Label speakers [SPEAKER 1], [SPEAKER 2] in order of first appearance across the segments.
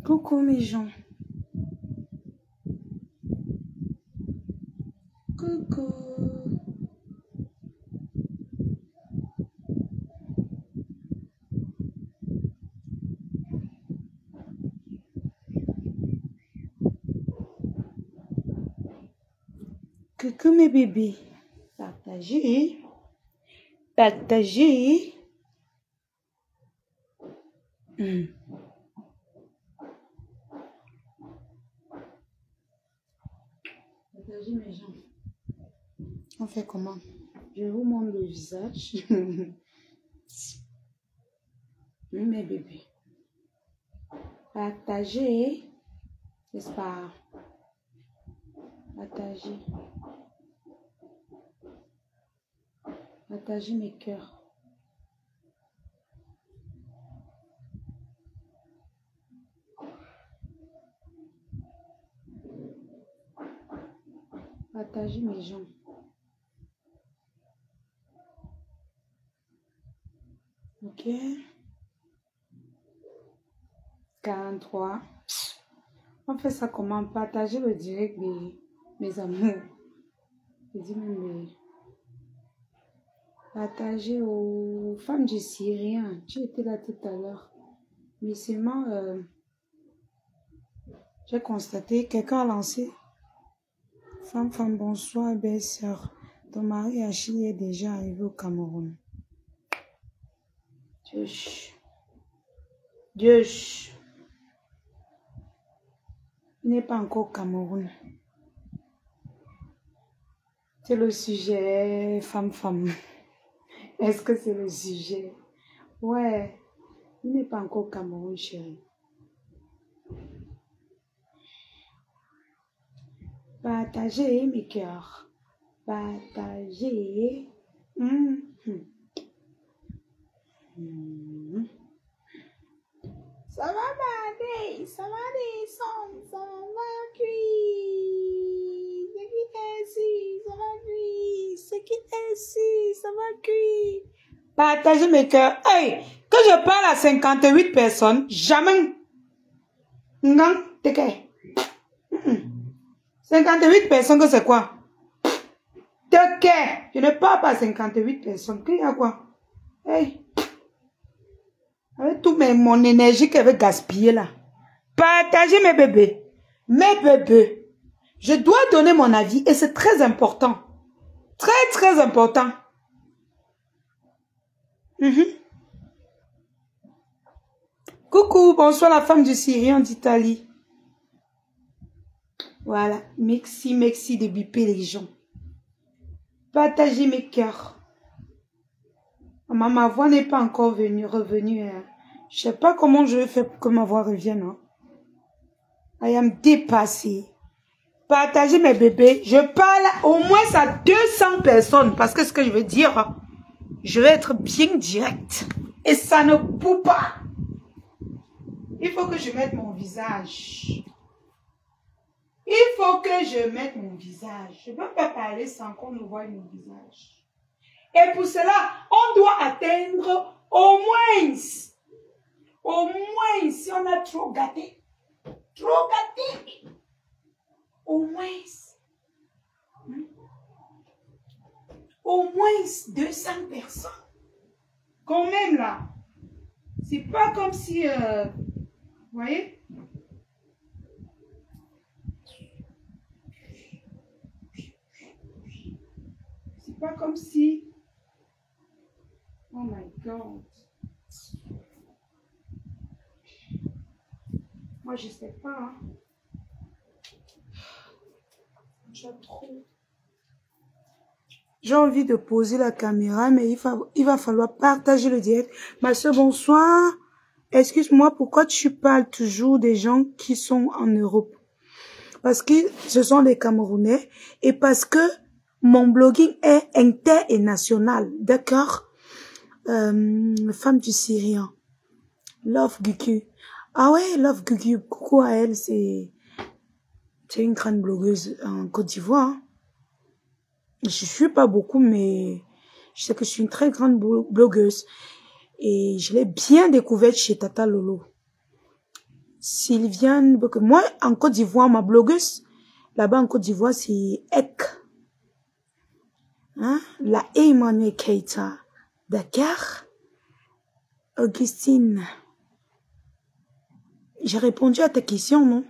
[SPEAKER 1] Coucou mes gens. Coucou. Coucou mes bébés. Partagez. Partagez. Partagez mes gens. On fait comment? Je vous montre le visage. Mes bébés. Partagez. N'est-ce pas? Partagez. Partagez mes cœurs. Partagez mes gens. Ok. 43. On fait ça comment? Partager le direct mes amours. Je dis même partager aux femmes du Syrien. Tu étais là tout à l'heure. Mais seulement, j'ai constaté, quelqu'un a lancé. Femme, bonsoir, belle-sœur. Ton mari Achille est déjà arrivé au Cameroun. Dieu. Il n'est pas encore au Cameroun. C'est le sujet femme. Est-ce que c'est le sujet? Ouais. Il n'est pas encore au Cameroun, chérie. Partagez mes cœurs. Partagez. Ça va bader, ça va descendre, ça va cuire. Ce qui est ici, ça va cuire. Ce qui est ici, ça va cuire. Partagez mes cœurs. Hey, que je parle à 58 personnes, jamais. Non, t'es que 58 personnes, que c'est quoi? T'es que je ne parle pas à 58 personnes. Qu'il y a quoi? Hey. Avec toute mon énergie qu'elle veut gaspiller là. Partagez mes bébés. Mes bébés. Je dois donner mon avis et c'est très important. Très important. Coucou, bonsoir la femme du Syrien d'Italie. Voilà, merci de biper les gens. Partagez mes cœurs. Ma voix n'est pas encore revenue. Hein. Je sais pas comment je vais faire pour que ma voix revienne. Hein. I am dépassée. Partagez mes bébés. Je parle au moins à 200 personnes. Parce que ce que je veux dire, je vais être bien direct. Et ça ne peut pas. Il faut que je mette mon visage. Il faut que je mette mon visage. Je ne peux pas parler sans qu'on ne voie mon visage. Et pour cela, on doit atteindre au moins, si on a trop gâté, au moins 200 personnes. Quand même là, c'est pas comme si, vous voyez? C'est pas comme si, oh my God. Moi, je sais pas. Hein. J'ai envie de poser la caméra, mais il va falloir partager le direct. Ma soeur, bonsoir. Excuse-moi, pourquoi tu parles toujours des gens qui sont en Europe? Parce que ce sont les Camerounais et parce que mon blogging est inter et national. D'accord? Femme du Syrien. Love Gugu. Ah ouais, Love Gugu. Coucou à elle, c'est une grande blogueuse en Côte d'Ivoire. Hein. Je suis pas beaucoup, mais je sais que je suis une très grande blogueuse. Et je l'ai bien découverte chez Tata Lolo. Sylviane, moi, en Côte d'Ivoire, ma blogueuse, là-bas en Côte d'Ivoire, c'est Ek. Hein? La Emmanuel Keita. Dakar. Augustine. J'ai répondu à ta question, non?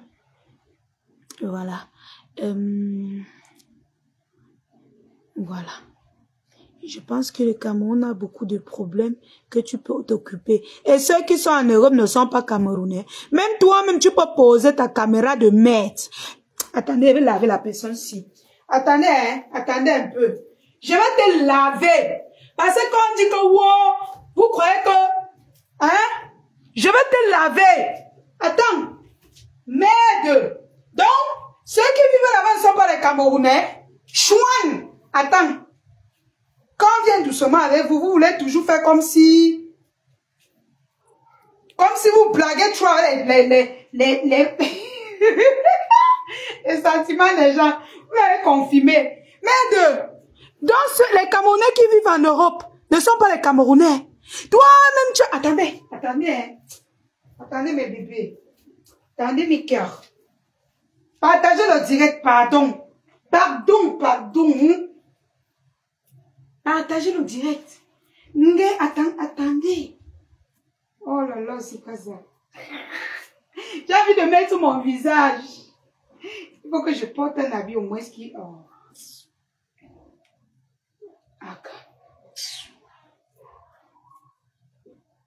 [SPEAKER 1] Voilà. Voilà. Je pense que le Cameroun a beaucoup de problèmes que tu peux t'occuper. Et ceux qui sont en Europe ne sont pas camerounais. Même toi-même, tu peux poser ta caméra de mètre. Attendez, je vais laver la personne-ci. Attendez, hein, attendez un peu. Je vais te laver. Parce que quand on dit que, wow, vous croyez que, hein, je vais te laver. Attends. Merde. Donc, ceux qui vivent là-bas ne sont pas les Camerounais. Chouan. Attends. Quand on vient doucement avec vous, vous voulez toujours faire comme si vous blaguez trop les sentiments des gens. Vous allez confirmer. Merde. Donc, les Camerounais qui vivent en Europe ne sont pas les Camerounais. Toi-même, tu... Attendez, attendez, hein. Attendez mes bébés. Attendez mes cœurs. Partagez le direct, pardon. Pardon. Partagez le direct. Attendez. Oh là là, c'est pas ça. J'ai envie de mettre sur mon visage. Il faut que je porte un habit au moins qui... Oh.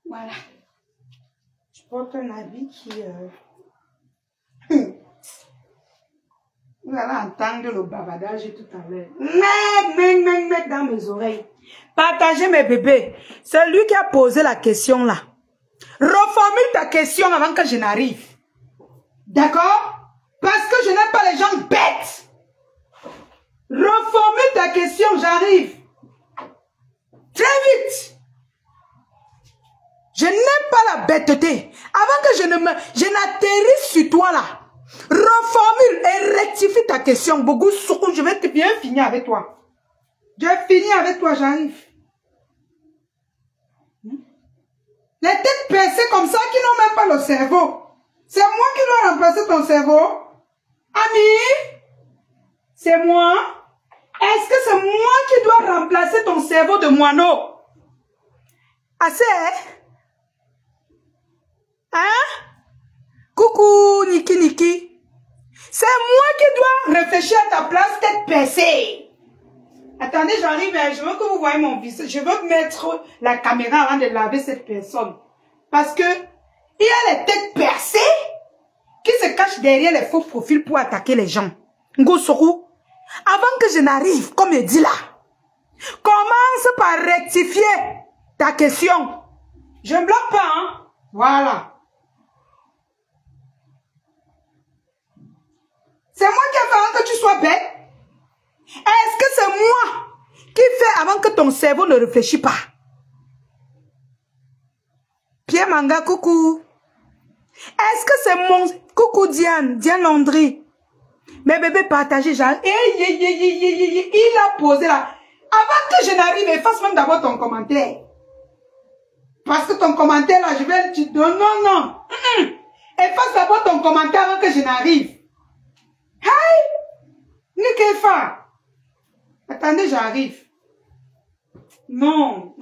[SPEAKER 1] Voilà. Je porte un habit qui... Vous allez entendre le bavardage tout à l'heure. Mec dans mes oreilles. Partagez mes bébés. C'est lui qui a posé la question là. Reformule ta question avant que je n'arrive. D'accord? Parce que je n'aime pas les gens bêtes. Reformule ta question, j'arrive. Très vite. Je n'aime pas la bêteté. Avant que je n'atterrisse sur toi là. Reformule et rectifie ta question. Bougou Soukou, je vais te bien finir avec toi. Je vais finir avec toi, j'arrive. Les têtes percées comme ça qui n'ont même pas le cerveau. C'est moi qui dois remplacer ton cerveau. Ami, c'est moi. Est-ce que c'est moi qui dois remplacer ton cerveau de moineau? Assez, hein? Coucou, Niki. C'est moi qui dois réfléchir à ta place, tête percée. Attendez, j'arrive, je veux que vous voyez mon visage. Je veux mettre la caméra avant de laver cette personne. Parce que il y a les têtes percées qui se cachent derrière les faux profils pour attaquer les gens. Ngosoro, avant que je n'arrive, comme il dit là, commence par rectifier ta question. Je ne bloque pas, hein? Voilà. C'est moi qui ai fait avant que tu sois bête. Est-ce que c'est moi qui fais avant que ton cerveau ne réfléchisse pas? Pierre Manga, coucou. Est-ce que c'est mon... Coucou Diane Landry. Mes bébés partagés, genre... Il a posé là. Avant que je n'arrive, efface même d'abord ton commentaire. Parce que ton commentaire là, je vais le dire... Non. Efface d'abord ton commentaire avant que je n'arrive. Hey! Nikefa! Attendez, j'arrive. Non.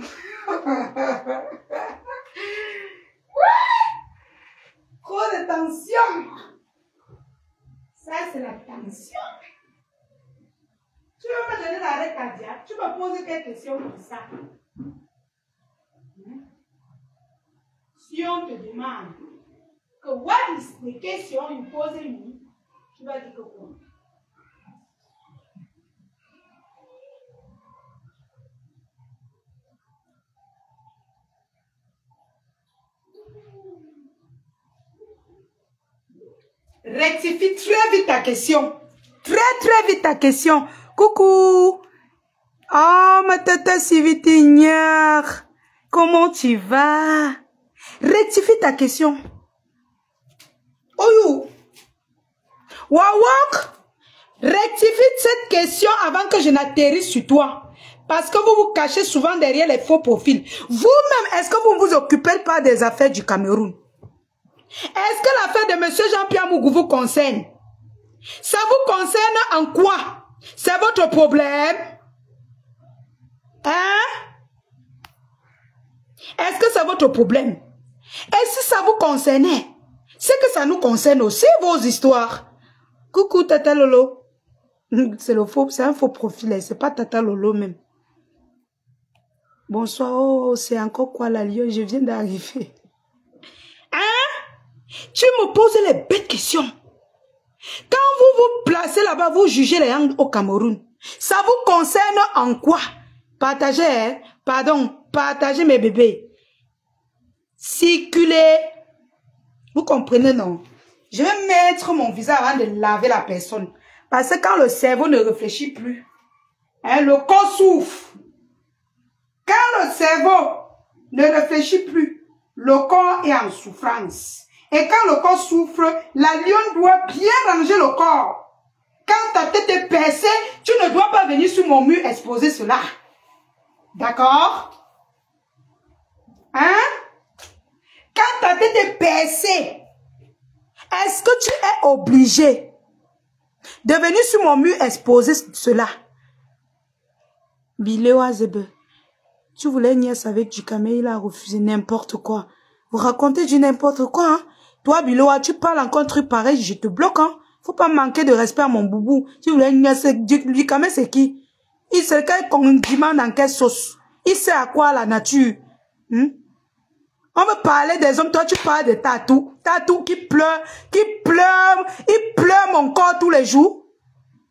[SPEAKER 1] Trop de tension. Ça, c'est la tension. Tu veux me donner l'arrêt cardiaque? Tu me poses quelques questions comme ça. Si on te demande que what is the question, il pose lui, tu vas dire que quoi? Rectifie très vite ta question. Très vite ta question. Coucou. Oh, ma tata Sivitigneur. Comment tu vas? Rectifie ta question. Oyou. Wawak. Rectifie cette question avant que je n'atterrisse sur toi. Parce que vous vous cachez souvent derrière les faux profils. Vous-même, est-ce que vous ne vous occupez pas des affaires du Cameroun? Est-ce que l'affaire de M. Jean-Pierre Mougou vous concerne? Ça vous concerne en quoi? C'est votre problème? Hein? Est-ce que c'est votre problème? Et si ça vous concernait, c'est que ça nous concerne aussi, vos histoires. Coucou Tata Lolo. C'est un faux profil, c'est pas Tata Lolo même. Bonsoir, oh, c'est encore quoi la Lyon, je viens d'arriver. Hein? Tu me poses les bêtes questions. Quand vous vous placez là-bas, vous jugez les gens au Cameroun. Ça vous concerne en quoi? Partagez, hein? Pardon, partagez mes bébés. Circulez. Vous comprenez, non? Je vais mettre mon visage avant de laver la personne. Parce que quand le cerveau ne réfléchit plus, hein, le corps souffre. Quand le cerveau ne réfléchit plus, le corps est en souffrance. Et quand le corps souffre, la lionne doit bien ranger le corps. Quand ta tête est percée, tu ne dois pas venir sur mon mur exposer cela. D'accord? Hein? Quand ta tête est percée, est-ce que tu es obligé de venir sur mon mur exposer cela? Biléo Azebe, tu voulais nièce avec Djikame, il a refusé n'importe quoi. Vous racontez du n'importe quoi, hein? Toi, Biloa, tu parles encore un truc pareil, je te bloque, hein? Faut pas manquer de respect à mon boubou. Tu voulais nièce avec Djikame, c'est qui? Il sait qu'on demande dans quelle sauce. Il sait à quoi la nature. On veut parler des hommes, toi tu parles de Tatou. Tatou qui pleure il pleure mon corps tous les jours.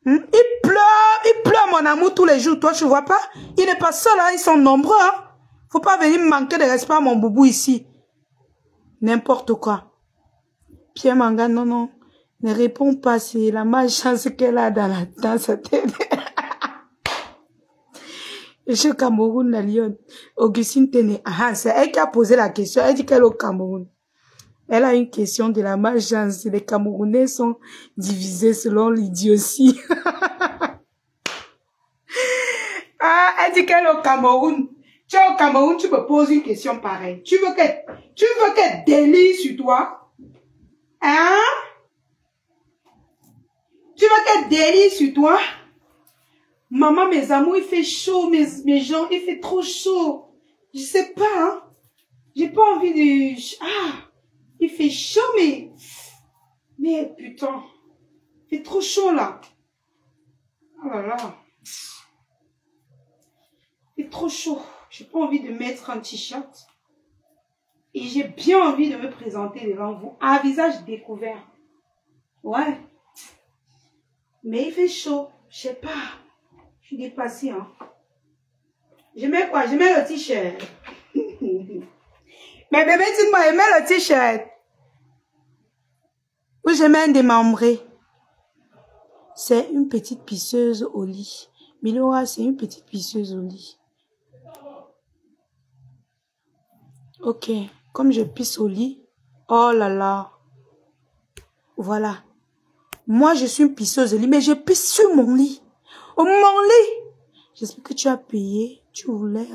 [SPEAKER 1] Il pleure mon amour tous les jours. Toi tu vois pas? Il n'est pas seul, hein? Ils sont nombreux, hein? Faut pas venir manquer de respect à mon boubou ici. N'importe quoi. Pierre Manga, non, non. Ne réponds pas, c'est la malchance qu'elle a dans sa tête. Je suis au Cameroun, la lionne. Augustine Téné. Ah, c'est elle qui a posé la question. Elle dit qu'elle est au Cameroun. Elle a une question de la malchance. Les Camerounais sont divisés selon l'idiotie. Ah, elle dit qu'elle est au Cameroun. Tu es au Cameroun, tu me poses une question pareille. Tu veux qu'elle délie sur toi? Hein? Tu veux qu'elle délie sur toi? Maman, mes amours, il fait chaud, mes gens, il fait trop chaud. Je sais pas, hein. J'ai pas envie de... Ah, il fait chaud, mais putain, il fait trop chaud, là. Oh là là. Il fait trop chaud. J'ai pas envie de mettre un t-shirt. Et j'ai bien envie de me présenter devant vous, à visage découvert. Ouais. Mais il fait chaud. Je sais pas. Je suis dépassée, hein. Je mets quoi? Je mets le t-shirt. Mais bébé, dites-moi, je mets le t-shirt. Ou je mets un démembré. C'est une petite pisseuse au lit. Miloa, c'est une petite pisseuse au lit. Ok. Comme je pisse au lit. Oh là là. Voilà. Moi, je suis une pisseuse au lit, mais je pisse sur mon lit. Oh, mon lit. J'espère que tu as payé. Tu voulais...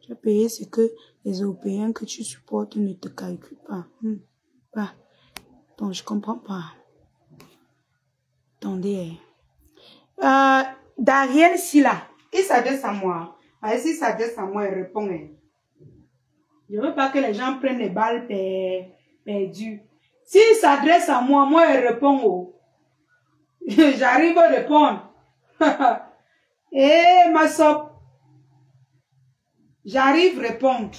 [SPEAKER 1] tu as payé ce que les Européens que tu supportes ne te calculent pas. Pas. Donc, je comprends pas. Attendez. Dariel Silla. Il s'adresse à moi. S'il s'adresse à moi, il répond. Je ne veux pas que les gens prennent les balles perdues. S'il s'adresse à moi, moi, il répond. Oh. J'arrive à répondre. Eh, ma sop. J'arrive à répondre.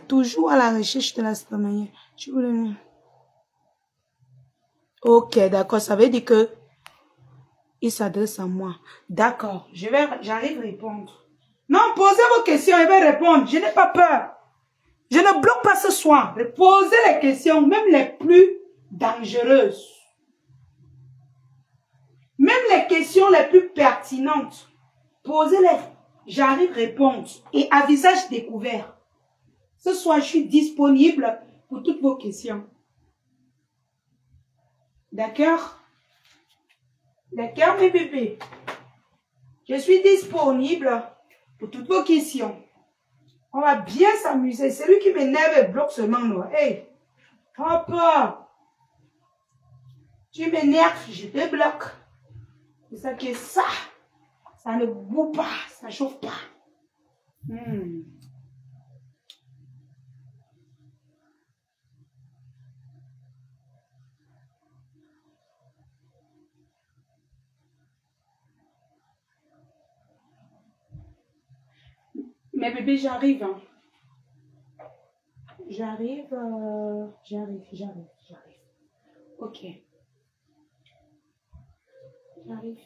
[SPEAKER 1] Toujours à la recherche de la stamina. Tu voulais... Ok, d'accord. Ça veut dire que il s'adresse à moi. D'accord. J'arrive à répondre. Non, posez vos questions, je vais répondre. Je n'ai pas peur. Je ne bloque pas ce soir. Posez les questions, même les plus dangereuses. Même les questions les plus pertinentes. Posez-les. J'arrive à répondre. Et à visage découvert. Ce soir, je suis disponible pour toutes vos questions. D'accord? D'accord, mes bébés? Je suis disponible pour toutes vos questions. On va bien s'amuser. Celui qui m'énerve et bloque seulement, non. Hey, hop. Tu m'énerves, je te bloque. C'est ça qui est ça. Ça ne boue pas, ça ne chauffe pas. Mais bébé, j'arrive. Hein. J'arrive. Ok. J'arrive.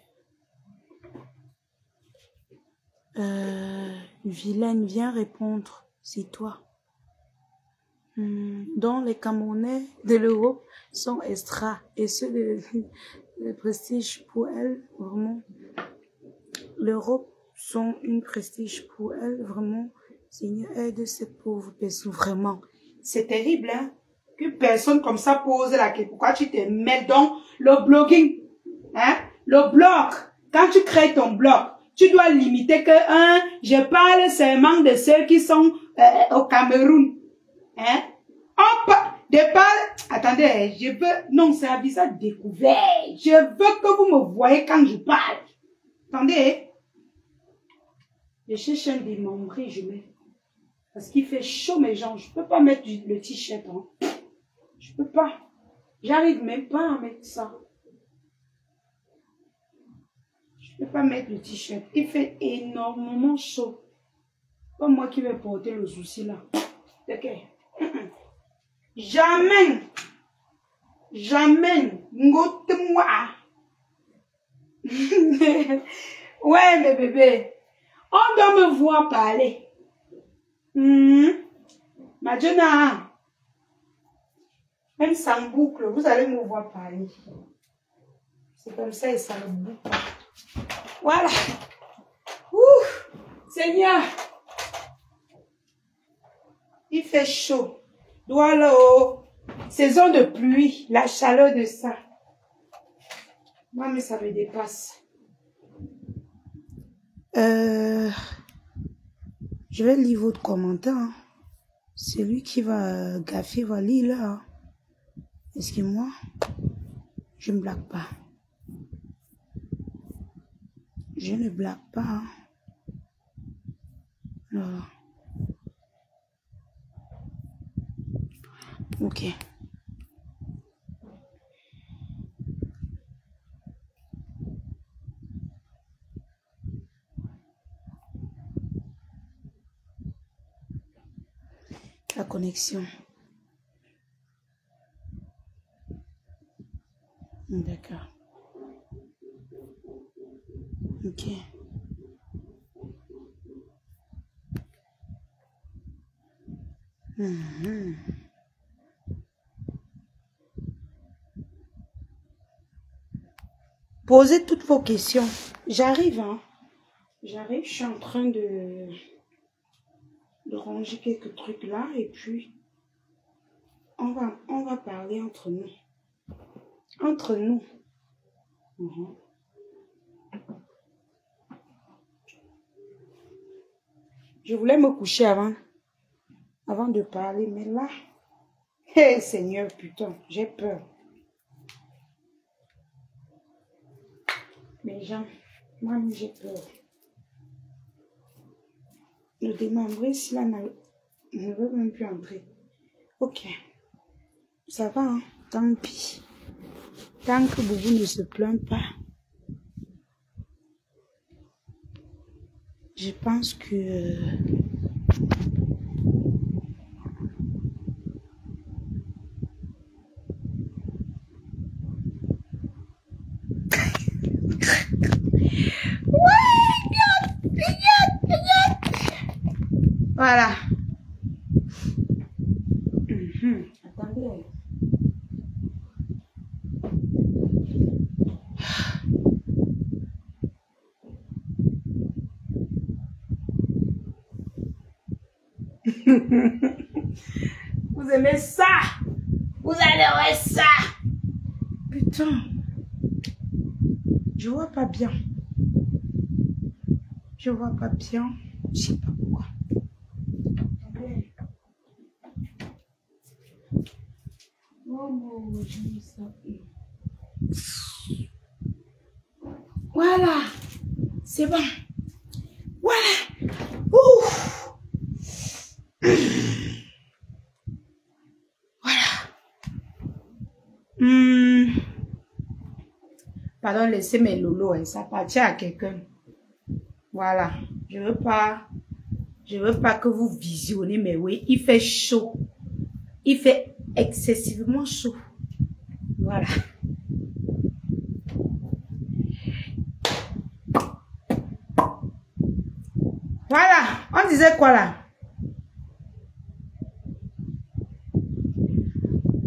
[SPEAKER 1] Vilaine, viens répondre. C'est toi. Dont les Camerounais de l'Europe sont extra. Et ceux de prestige pour elle, vraiment. L'Europe sont une prestige pour elle, vraiment. Seigneur, aide ces pauvres personnes, vraiment. C'est terrible, hein? Qu'une personne comme ça pose la question. Pourquoi tu te mets dans le blogging? Hein? Le blog. Quand tu crées ton blog, tu dois limiter que, je parle seulement de ceux qui sont au Cameroun. Hein? Attendez, je veux, non, c'est un visage découvert. Je veux que vous me voyez quand je parle. Attendez. Je cherche un démembré, je mets. Parce qu'il fait chaud, mes gens. Je peux pas mettre le t-shirt, hein. Je peux pas. J'arrive même pas à mettre ça. Je peux pas mettre le t-shirt. Il fait énormément chaud. Pas moi qui vais porter le souci là. Ok. Jamais. Ngote-moi. Ouais, mes bébés. On doit me voir parler. Madjona. Même sans boucle, vous allez me voir parler. C'est comme ça et ça ne boucle pas. Voilà. Ouh, Seigneur. Il fait chaud. Voilà, saison de pluie, la chaleur de ça. Moi, mais ça me dépasse. Je vais lire votre commentaire. Hein. C'est lui qui va gaffer, va lire là. Hein. Est-ce que moi, je ne blague pas. Je ne blague pas. Hein. Alors. Ok. La connexion. D'accord. Ok. Posez toutes vos questions. J'arrive, hein. J'arrive, je suis en train de ranger quelques trucs là et puis on va parler entre nous. Entre nous. Je voulais me coucher avant de parler, mais là, hé Seigneur, putain, j'ai peur. Mais gens, moi j'ai peur. Le démembré, si là, ne veut même plus entrer. Ok. Ça va, hein? Tant pis. Tant que Boubou ne se plaint pas. Je pense que... Voilà. Attendez. Vous aimez ça? Vous adorez ça? Putain. Je vois pas bien. Je vois pas bien. Je sais pas pourquoi. Voilà. C'est bon. Voilà. Ouf. Voilà. Pardon, laissez mes lolos, hein, ça appartient à quelqu'un. Voilà. Je veux pas que vous visionnez, mais oui, il fait chaud. Il fait excessivement chaud. Voilà. Voilà. On disait quoi là?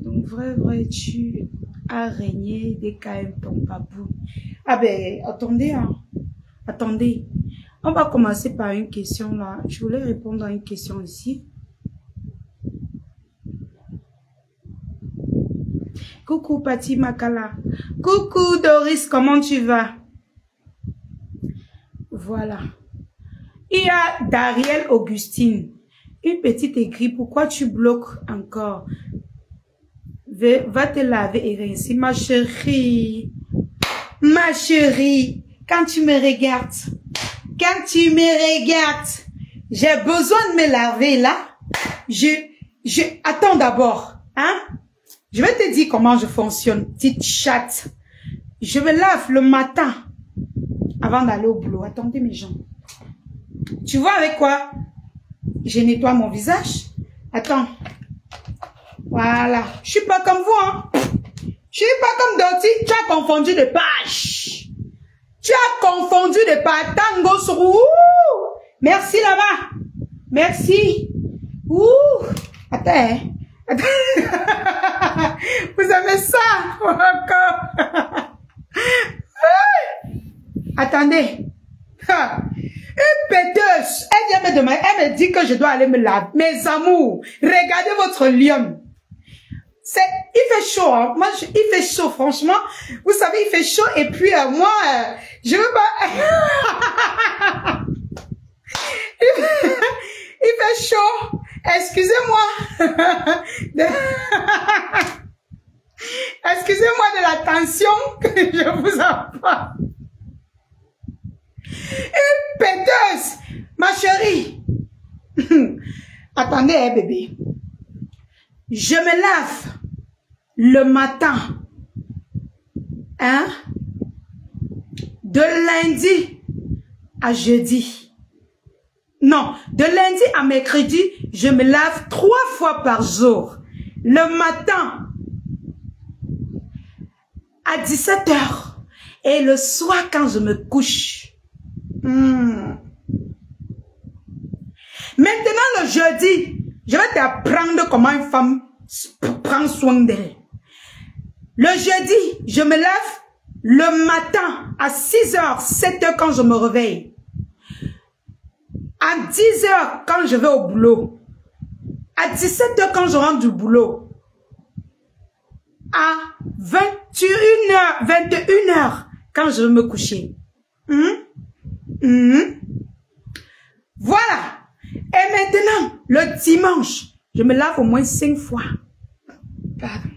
[SPEAKER 1] Donc, vrai, tu as régné des KM ton papou. Ah ben, attendez, hein. Attendez. On va commencer par une question là. Je voulais répondre à une question ici. Coucou Pati Makala. Coucou Doris, comment tu vas? Voilà. Il y a Dariel Augustine. Une petite écrit. Pourquoi tu bloques encore? Va te laver et rincer. Ma chérie. Ma chérie. Quand tu me regardes. Quand tu me regardes. J'ai besoin de me laver là. Attends d'abord. Hein? Je vais te dire comment je fonctionne. Petite chatte. Je me lave le matin. Avant d'aller au boulot. Attendez mes gens. Tu vois avec quoi? Je nettoie mon visage. Attends. Voilà. Je suis pas comme vous, hein. Je suis pas comme Doty. Tu as confondu de page. Tu as confondu de page. Tango sur. Merci là-bas. Merci. Ouh. Attends. Attends. Vous aimez ça encore? Attendez. Une péteuse, elle vient me demander, elle me dit que je dois aller me laver. Mes amours, regardez votre lion. Il fait chaud, hein. Moi, il fait chaud, franchement. Vous savez, il fait chaud et puis moi, je veux pas... il fait chaud. Excusez-moi. Excusez-moi de l'attention que je vous apporte. Une péteuse, ma chérie. Attendez, hein, bébé. Je me lave le matin. Hein? De lundi à jeudi. Non, de lundi à mercredi, je me lave 3 fois par jour. Le matin à 17 h et le soir quand je me couche. Maintenant, le jeudi, je vais t'apprendre comment une femme prend soin d'elle. Le jeudi, je me lève le matin à 6 h, 7 h quand je me réveille. À 10 h quand je vais au boulot. À 17 h quand je rentre du boulot. À 21 h quand je vais me coucher. Voilà. Et maintenant, le dimanche, je me lave au moins 5 fois. Pardon.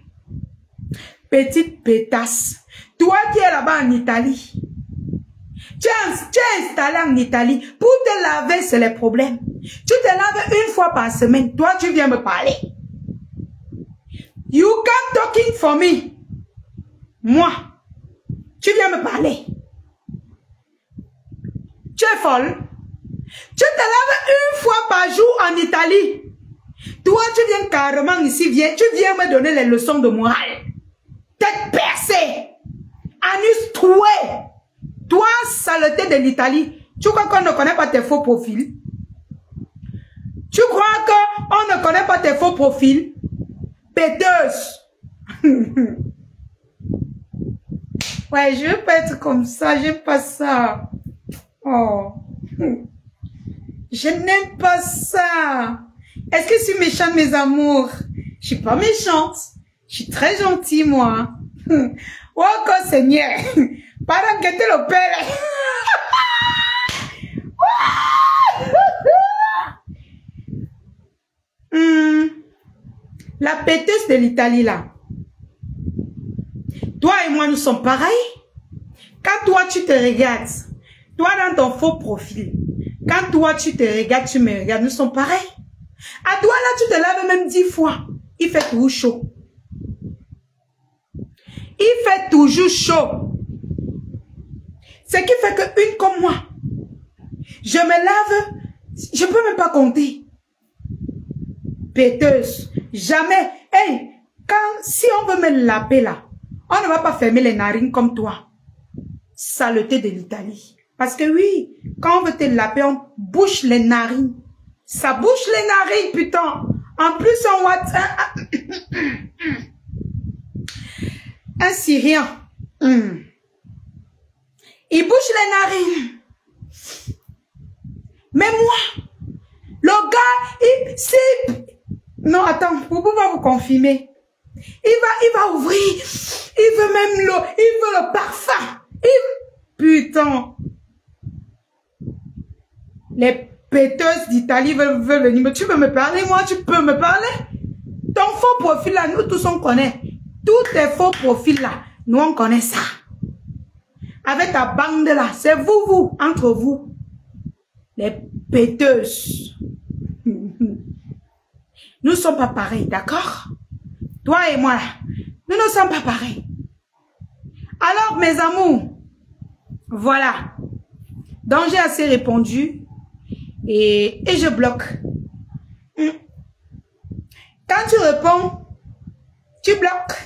[SPEAKER 1] Petite pétasse. Toi qui es là-bas en Italie, tu es installé en Italie. Pour te laver, c'est le problème. Tu te laves 1 fois par semaine. Toi, tu viens me parler. You come talking for me. Moi, tu viens me parler. Tu es folle. Tu te laves 1 fois par jour en Italie. Toi, tu viens carrément ici, tu viens me donner les leçons de morale. Tête percée. Anus troué. Toi, saleté de l'Italie. Tu crois qu'on ne connaît pas tes faux profils? Tu crois qu'on ne connaît pas tes faux profils? Péteuse. Ouais, je veux pas être comme ça. J'aime pas ça. Oh. Je n'aime pas ça. Est-ce que je suis méchante, mes amours? Je suis pas méchante. Je suis très gentille, moi. Oh, God, Seigneur. Para que te lo pele. La péteuse de l'Italie, là. Toi et moi, nous sommes pareils. Quand toi, tu te regardes, toi dans ton faux profil, quand toi, tu te regardes, tu me regardes, nous sommes pareils. À toi, là, tu te laves même 10 fois. Il fait toujours chaud. Il fait toujours chaud. Ce qui fait que une comme moi, je me lave, je peux même pas compter. Péteuse. Jamais. Hey, si on veut me laver là, on ne va pas fermer les narines comme toi. Saleté de l'Italie. Parce que oui, quand on veut te laver, on bouche les narines. Ça bouche les narines, putain. En plus, on voit un Syrien. Il bouche les narines. Mais moi, le gars, non, attends, pour pouvoir vous confirmer. Il va ouvrir. Il veut même l'eau. Il veut le parfum. Putain. Les péteuses d'Italie veulent venir. Mais tu veux me parler, moi, tu peux me parler? Ton faux profil là, nous tous on connaît. Tous tes faux profils là, nous on connaît ça. Avec ta bande là, c'est vous, entre vous. Les péteuses. Nous ne sommes pas pareils, d'accord? Toi et moi, nous ne sommes pas pareils. Alors, mes amours, voilà. Donc, j'ai assez répondu et je bloque. Quand tu réponds, tu bloques.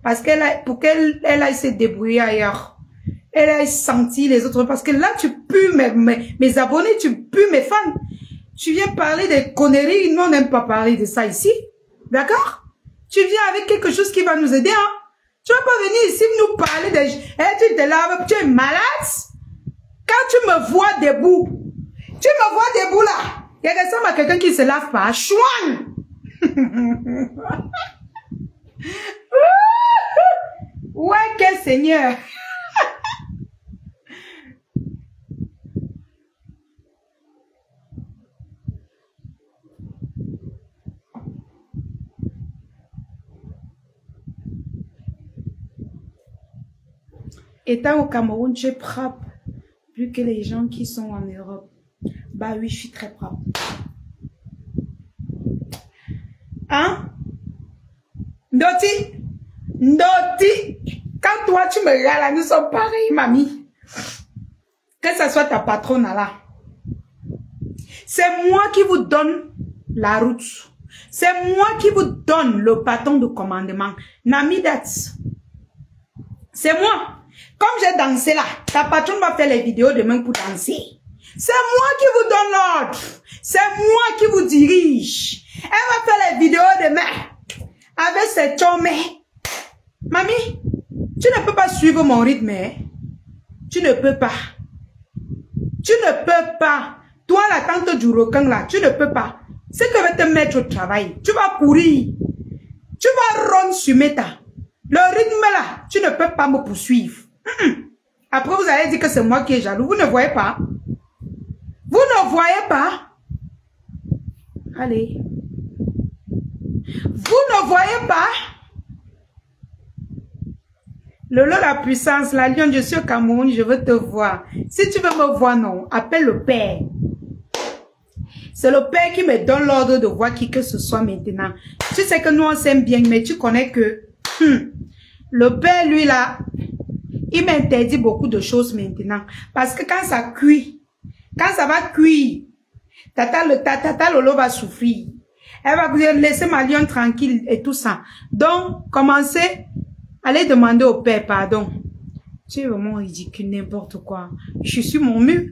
[SPEAKER 1] Parce pour qu'elle aille se débrouiller ailleurs. Elle aille sentir les autres. Parce que là, tu pues mes abonnés, tu pues mes fans. Tu viens parler des conneries. Nous, on n'aime pas parler de ça ici. D'accord? Tu viens avec quelque chose qui va nous aider. Hein? Tu ne vas pas venir ici nous parler de... tu te laves, tu es malade. Quand tu me vois debout, là. Il y a ressemble à quelqu'un qui ne se lave pas. Chouan! Ouais, quel Seigneur! Étant au Cameroun, tu es propre plus que les gens qui sont en Europe. Bah oui, je suis très propre. Hein? Ndoti, quand toi tu me regardes là, nous sommes pareils, mamie. Que ce soit ta patronne là. C'est moi qui vous donne la route. C'est moi qui vous donne le bâton de commandement. Nami Dats. C'est moi. Comme j'ai dansé là, ta patronne va faire les vidéos demain pour danser. C'est moi qui vous donne l'ordre. C'est moi qui vous dirige. Elle va faire les vidéos demain. Avec ses chomés. Mamie, tu ne peux pas suivre mon rythme. Hein? Tu ne peux pas. Tu ne peux pas. Toi, la tante du requin là, tu ne peux pas. C'est que va te mettre au travail. Tu vas courir. Tu vas rendre sur méta. Le rythme là, tu ne peux pas me poursuivre. Après, vous allez dire que c'est moi qui est jaloux. Vous ne voyez pas? Vous ne voyez pas? Allez. Vous ne voyez pas? Lolo, la puissance, la lion, je suis au Cameroun, je veux te voir. Si tu veux me voir, non, appelle le père. C'est le père qui me donne l'ordre de voir qui que ce soit maintenant. Tu sais que nous, on s'aime bien, mais tu connais que le père, lui, là, il m'interdit beaucoup de choses maintenant. Parce que quand ça cuit, quand ça va cuire, tata Lolo va souffrir. Elle va vous dire, laissez ma lion tranquille et tout ça. Donc, commencez, allez demander au père pardon. Tu es vraiment ridicule, n'importe quoi. Je suis sur mon mur,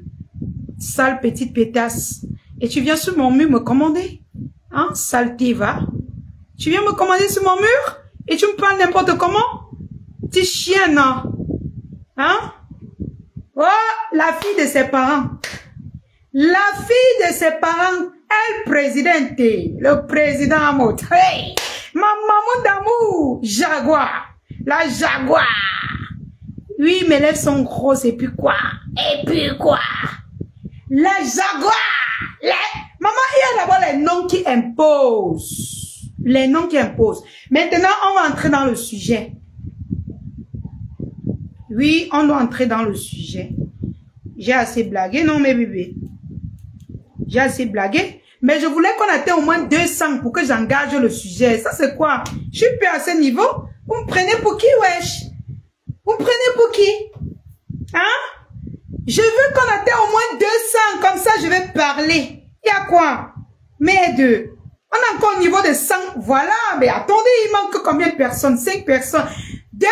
[SPEAKER 1] sale petite pétasse. Et tu viens sur mon mur me commander. Hein, saleté, va. Tu viens me commander sur mon mur et tu me parles n'importe comment. Petit chien, non. Hein? Oh, la fille de ses parents. La fille de ses parents, elle présidente. Le président Amout. Hey! Ma maman d'amour. Jaguar. La jaguar. Oui, mes lèvres sont grosses et puis quoi? Et puis quoi? La jaguar. Maman, il y a d'abord les noms qui imposent. Les noms qui imposent. Maintenant, on va entrer dans le sujet. Oui, on doit entrer dans le sujet. J'ai assez blagué, non mes bébés? J'ai assez blagué. Mais je voulais qu'on atteigne au moins 200 pour que j'engage le sujet. Ça c'est quoi? Je suis plus à ce niveau. Vous me prenez pour qui, wesh? Vous me prenez pour qui? Hein? Je veux qu'on atteigne au moins 200. Comme ça, je vais parler. Il y a quoi? Mais deux. On est encore au niveau de 100. Voilà. Mais attendez, il manque combien de personnes? 5 personnes. 200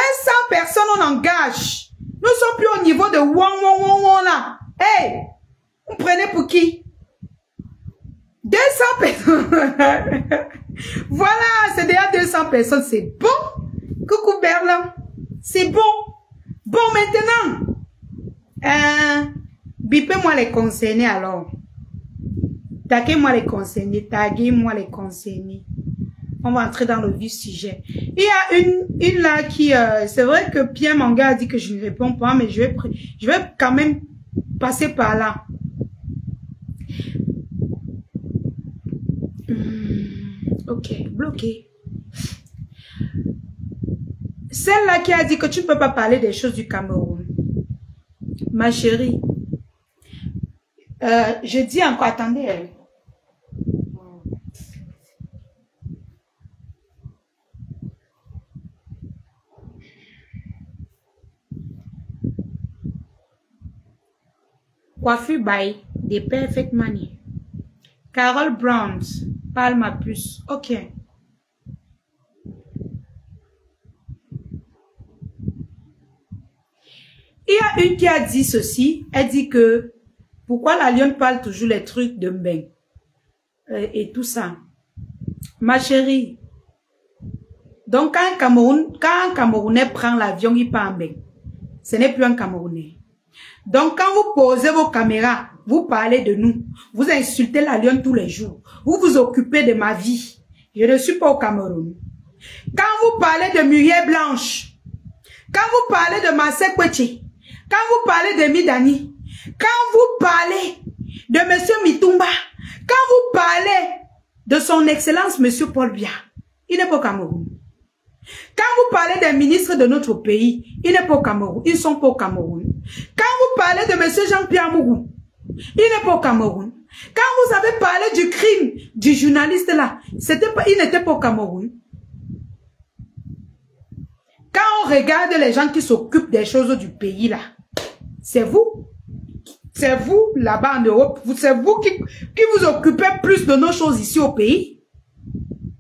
[SPEAKER 1] personnes, on engage. Nous sommes plus au niveau de won là. Hey! Vous me prenez pour qui? 200 personnes. Voilà, c'est déjà 200 personnes. C'est bon. Coucou Berlin. C'est bon. Bon, maintenant. Bipez-moi les concernés alors. Taguez-moi les concernés. Taguez-moi les concernés. On va entrer dans le vif sujet. Il y a une là qui... c'est vrai que Pierre Manga a dit que je ne réponds pas, mais je vais quand même passer par là. Ok, bloqué. Celle-là qui a dit que tu ne peux pas parler des choses du Cameroun. Ma chérie. Je dis encore, attendez. Coiffure by The Perfect Money. Carol Browns. Parle ma puce. Ok. Il y a une qui a dit ceci. Elle dit que pourquoi la lionne parle toujours les trucs de Mbeng et tout ça. Ma chérie. Donc quand un Camerounais prend l'avion, il part en Mbeng. Ce n'est plus un Camerounais. Donc quand vous posez vos caméras, vous parlez de nous. Vous insultez la lionne tous les jours. Vous vous occupez de ma vie. Je ne suis pas au Cameroun. Quand vous parlez de Muriel Blanche, quand vous parlez de Marcel Kweche, quand vous parlez de Midani, quand vous parlez de Monsieur Mitumba, quand vous parlez de son excellence Monsieur Paul Biya, il n'est pas au Cameroun. Quand vous parlez des ministres de notre pays, il n'est pas au Cameroun. Ils ne sont pas au Cameroun. Quand vous parlez de Monsieur Jean-Pierre Mougou, il n'est pas au Cameroun. Quand vous avez parlé du crime du journaliste là, il n'était pas au Cameroun. Quand on regarde les gens qui s'occupent des choses du pays là, c'est vous. C'est vous là-bas en Europe. C'est vous qui vous occupez plus de nos choses ici au pays.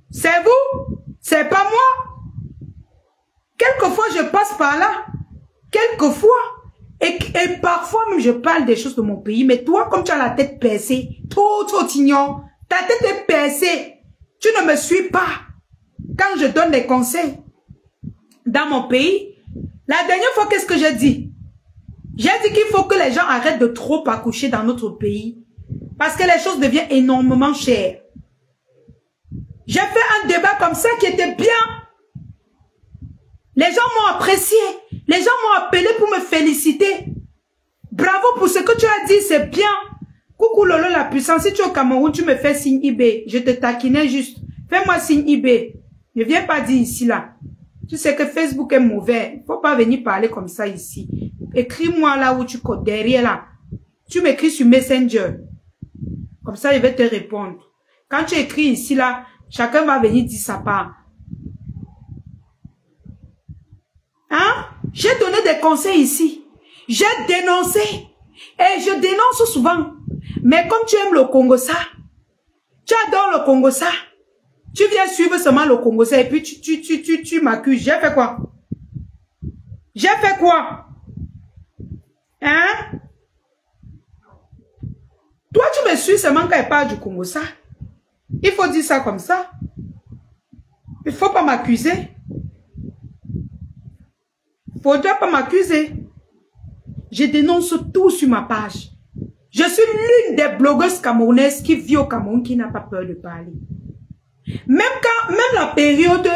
[SPEAKER 1] C'est vous. C'est pas moi. Quelquefois je passe par là. Quelquefois. Et parfois même je parle des choses de mon pays. Mais toi, comme tu as la tête percée, trop tignon, ta tête est percée. Tu ne me suis pas. Quand je donne des conseils dans mon pays, la dernière fois, qu'est-ce que j'ai dit? J'ai dit qu'il faut que les gens arrêtent de trop accoucher dans notre pays. Parce que les choses deviennent énormément chères. J'ai fait un débat comme ça qui était bien. Les gens m'ont apprécié. Les gens m'ont appelé pour me féliciter. Bravo pour ce que tu as dit, c'est bien. Coucou Lolo la puissance. Si tu es au Cameroun, tu me fais signe IB. Je te taquinais juste. Fais-moi signe IB. Ne viens pas dire ici là. Tu sais que Facebook est mauvais. Il ne faut pas venir parler comme ça ici. Écris-moi là où tu codes derrière là. Tu m'écris sur Messenger. Comme ça, je vais te répondre. Quand tu écris ici là, chacun va venir dire sa part. Hein? J'ai donné des conseils ici. J'ai dénoncé. Et je dénonce souvent. Mais comme tu aimes le Congo ça, tu adores le Congo ça, tu viens suivre seulement le Congo ça et puis tu m'accuses. J'ai fait quoi? J'ai fait quoi? Hein? Toi, tu me suis seulement quand il parle du Congo ça. Il faut dire ça comme ça. Il ne faut pas m'accuser. Il ne faudra pas m'accuser. Je dénonce tout sur ma page. Je suis l'une des blogueuses camerounaises qui vit au Cameroun, qui n'a pas peur de parler. Même la période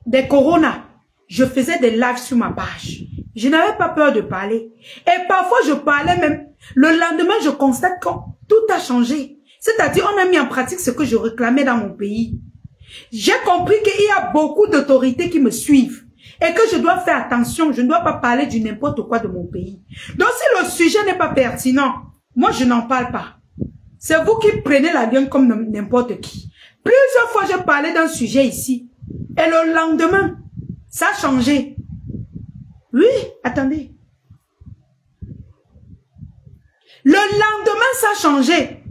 [SPEAKER 1] des corona, je faisais des lives sur ma page. Je n'avais pas peur de parler. Et parfois, je parlais même. Le lendemain, je constate que tout a changé. C'est-à-dire, on a mis en pratique ce que je réclamais dans mon pays. J'ai compris qu'il y a beaucoup d'autorités qui me suivent. et que je dois faire attention, je ne dois pas parler du n'importe quoi de mon pays. Donc si le sujet n'est pas pertinent, moi je n'en parle pas. C'est vous qui prenez la lionne comme n'importe qui. Plusieurs fois j'ai parlé d'un sujet ici et le lendemain, ça a changé. Oui, attendez. Le lendemain, ça a changé.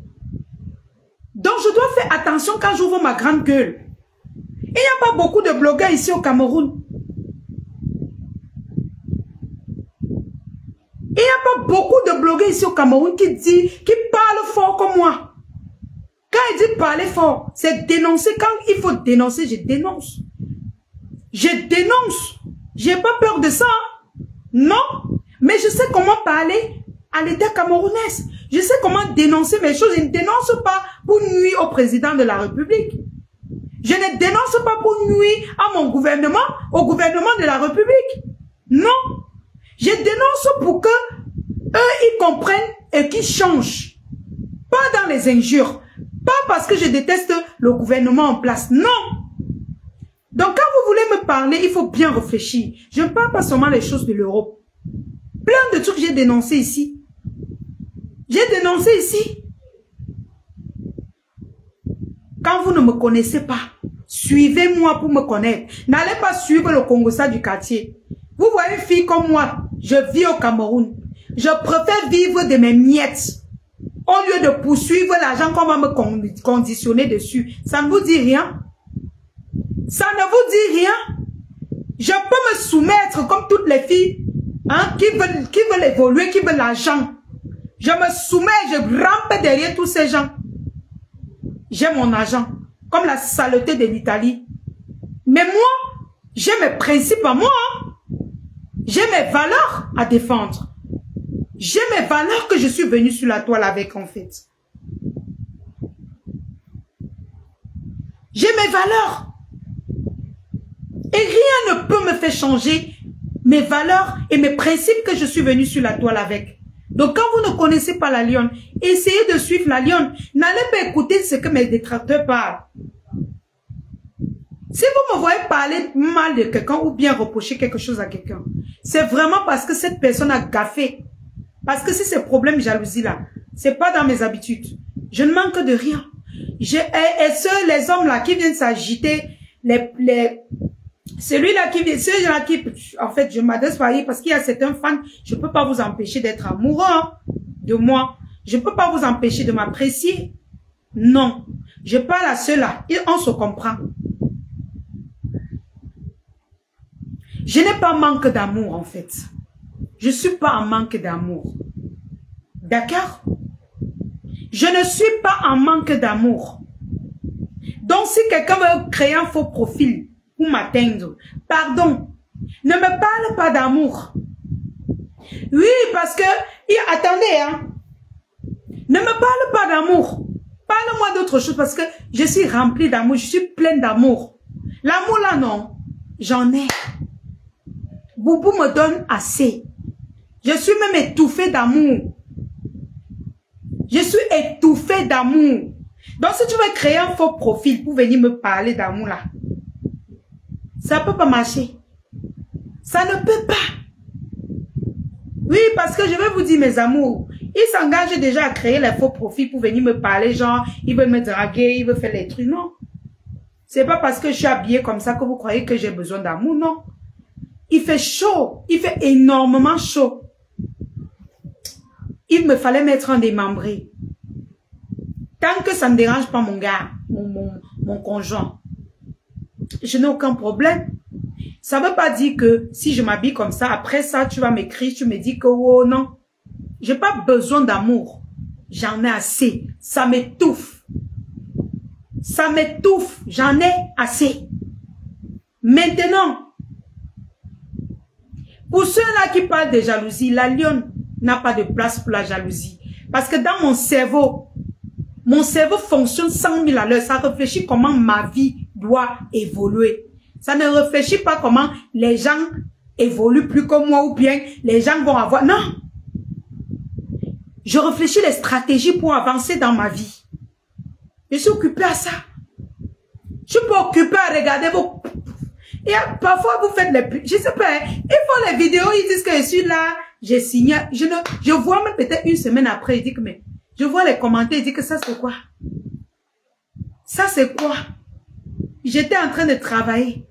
[SPEAKER 1] Donc je dois faire attention quand j'ouvre ma grande gueule. Il n'y a pas beaucoup de blogueurs ici au Cameroun. Il n'y a pas beaucoup de blogueurs ici au Cameroun qui parlent fort comme moi. Quand il dit parler fort, c'est dénoncer. Quand il faut dénoncer, je dénonce. Je dénonce. J'ai pas peur de ça. Non. Mais je sais comment parler à l'État camerounais. Je sais comment dénoncer mes choses. Je ne dénonce pas pour nuire au président de la République. Je ne dénonce pas pour nuire à mon gouvernement, au gouvernement de la République. Non. Je dénonce pour que eux, ils comprennent et qu'ils changent. Pas dans les injures. Pas parce que je déteste le gouvernement en place. Non. Donc, quand vous voulez me parler, il faut bien réfléchir. Je ne parle pas seulement les choses de l'Europe. Plein de trucs que j'ai dénoncés ici. J'ai dénoncé ici. Quand vous ne me connaissez pas, suivez-moi pour me connaître. N'allez pas suivre le Congossa du quartier. Vous voyez une fille comme moi, je vis au Cameroun. Je préfère vivre de mes miettes. Au lieu de poursuivre l'argent qu'on va me conditionner dessus. Ça ne vous dit rien? Ça ne vous dit rien? Je peux me soumettre comme toutes les filles hein, qui veulent évoluer, qui veulent l'argent. Je me soumets, je rampe derrière tous ces gens. J'ai mon argent, comme la saleté de l'Italie. Mais moi, j'ai mes principes à moi. J'ai mes valeurs à défendre. J'ai mes valeurs que je suis venue sur la toile avec, en fait. J'ai mes valeurs. Et rien ne peut me faire changer mes valeurs et mes principes que je suis venue sur la toile avec. Donc, quand vous ne connaissez pas la lionne, essayez de suivre la lionne. N'allez pas écouter ce que mes détracteurs parlent. Si vous me voyez parler mal de quelqu'un ou bien reprocher quelque chose à quelqu'un, c'est vraiment parce que cette personne a gaffé. Parce que si c'est problème jalousie là, c'est pas dans mes habitudes. Je ne manque de rien. Et les hommes là qui viennent s'agiter, celui-là qui vient, ceux-là qui, en fait, je m'adresse pas à lui parce qu'il y a certains fans, je peux pas vous empêcher d'être amoureux de moi. Je peux pas vous empêcher de m'apprécier. Non. Je parle à ceux-là. On se comprend. Je n'ai pas manque d'amour, en fait. Je suis pas en manque d'amour. D'accord? Je ne suis pas en manque d'amour. Donc, si quelqu'un veut créer un faux profil pour m'atteindre, pardon, ne me parle pas d'amour. Oui, parce que, attendez, hein. Ne me parle pas d'amour. Parle-moi d'autre chose parce que je suis remplie d'amour, je suis pleine d'amour. L'amour là, non, j'en ai. Boubou me donne assez. Je suis même étouffée d'amour. Je suis étouffée d'amour. Donc, si tu veux créer un faux profil pour venir me parler d'amour là, ça ne peut pas marcher. Ça ne peut pas. Oui, parce que je vais vous dire, mes amours, ils s'engagent déjà à créer les faux profils pour venir me parler, genre, ils veulent me draguer, ils veulent faire les trucs. Non. C'est pas parce que je suis habillée comme ça que vous croyez que j'ai besoin d'amour, non. Il fait chaud. Il fait énormément chaud. Il me fallait mettre un démembré. Tant que ça ne dérange pas mon gars, mon conjoint, je n'ai aucun problème. Ça ne veut pas dire que si je m'habille comme ça, après ça, tu vas m'écrire, tu me dis que oh non. J'ai pas besoin d'amour. J'en ai assez. Ça m'étouffe. Ça m'étouffe. J'en ai assez. Maintenant, pour ceux-là qui parlent de jalousie, la lionne n'a pas de place pour la jalousie. Parce que dans mon cerveau fonctionne 100 000 à l'heure. Ça réfléchit comment ma vie doit évoluer. Ça ne réfléchit pas comment les gens évoluent plus que moi ou bien les gens vont avoir... Non. Je réfléchis les stratégies pour avancer dans ma vie. Je suis occupée à ça. Je suis pas occupée à regarder vos... Et parfois, vous faites les... Je sais pas, hein, ils font les vidéos, ils disent que je suis là, j'ai signé. Je vois même peut-être une semaine après, ils disent que, mais je vois les commentaires, ils disent que ça c'est quoi? Ça c'est quoi? J'étais en train de travailler.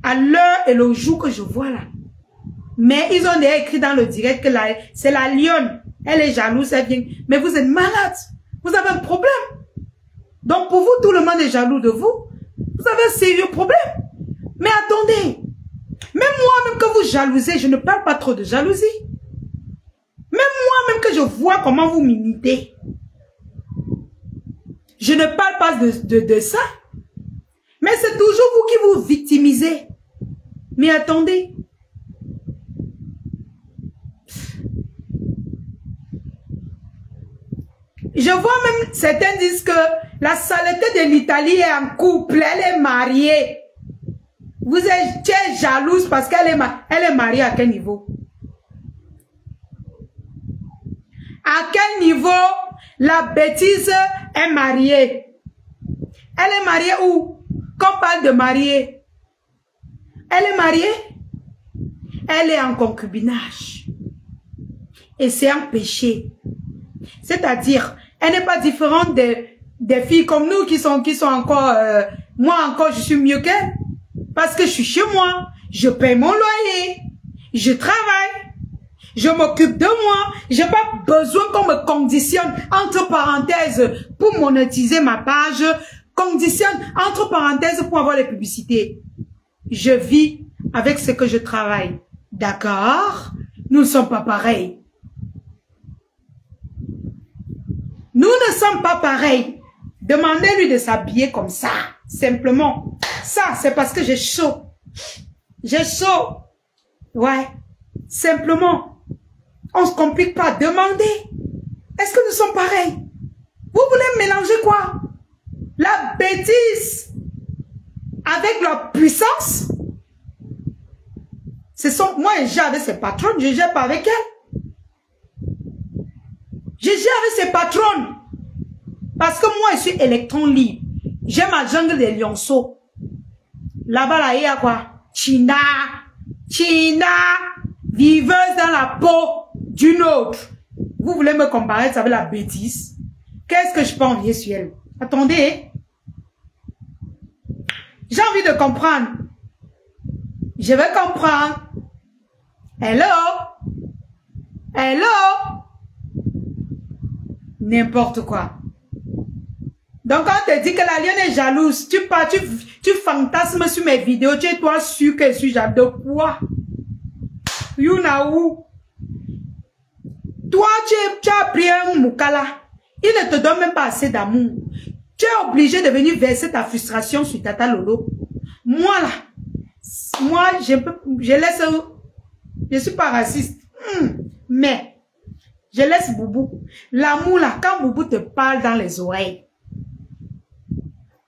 [SPEAKER 1] À l'heure et le jour que je vois là. Mais ils ont déjà écrit dans le direct que c'est la lionne. Elle est jalouse, elle vient. Mais vous êtes malade. Vous avez un problème. Donc pour vous, tout le monde est jaloux de vous. Vous avez un sérieux problème. Mais attendez. Même moi-même que vous jalousez, je ne parle pas trop de jalousie. Même moi-même que je vois comment vous m'imitez. Je ne parle pas de ça. Mais c'est toujours vous qui vous victimisez. Mais attendez. Je vois même certains disent que la saleté de l'Italie est en couple, elle est mariée. Vous êtes jalouse parce qu'elle est mariée à quel niveau? À quel niveau la bêtise est mariée? Elle est mariée où? Quand on parle de mariée, elle est mariée? Elle est en concubinage. Et c'est un péché. C'est-à-dire, elle n'est pas différente des filles comme nous qui sont encore... moi encore, je suis mieux qu'elle. Parce que je suis chez moi. Je paye mon loyer. Je travaille. Je m'occupe de moi. Je n'ai pas besoin qu'on me conditionne, entre parenthèses, pour monétiser ma page. Conditionne, entre parenthèses, pour avoir les publicités. Je vis avec ce que je travaille. D'accord? Nous ne sommes pas pareils. Nous ne sommes pas pareils. Demandez-lui de s'habiller comme ça. Simplement. Ça, c'est parce que j'ai chaud. J'ai chaud. Ouais. Simplement. On ne se complique pas. Demandez. Est-ce que nous sommes pareils? Vous voulez mélanger quoi? La bêtise avec la puissance? Moi, je gère avec ses patronnes. Je ne gère pas avec elle. Je gère avec ses patronnes. Parce que moi, je suis électron libre. J'ai ma jungle des lionceaux. Là-bas, là, il y a quoi? China. Viveuse dans la peau d'une autre. Vous voulez me comparer avec la bêtise? Qu'est-ce que je peux envier sur elle? Attendez. J'ai envie de comprendre. Je vais comprendre. Hello? N'importe quoi. Donc, quand on te dit que la lionne est jalouse, tu fantasmes sur mes vidéos, tu es toi sûr que je suis jalouse de quoi? Younaou. Toi, tu as pris un moukala. Il ne te donne même pas assez d'amour. Tu es obligé de venir verser ta frustration sur Tata Lolo. Moi, là, je laisse, je suis pas raciste. Mais, je laisse Boubou. L'amour, là, quand Boubou te parle dans les oreilles,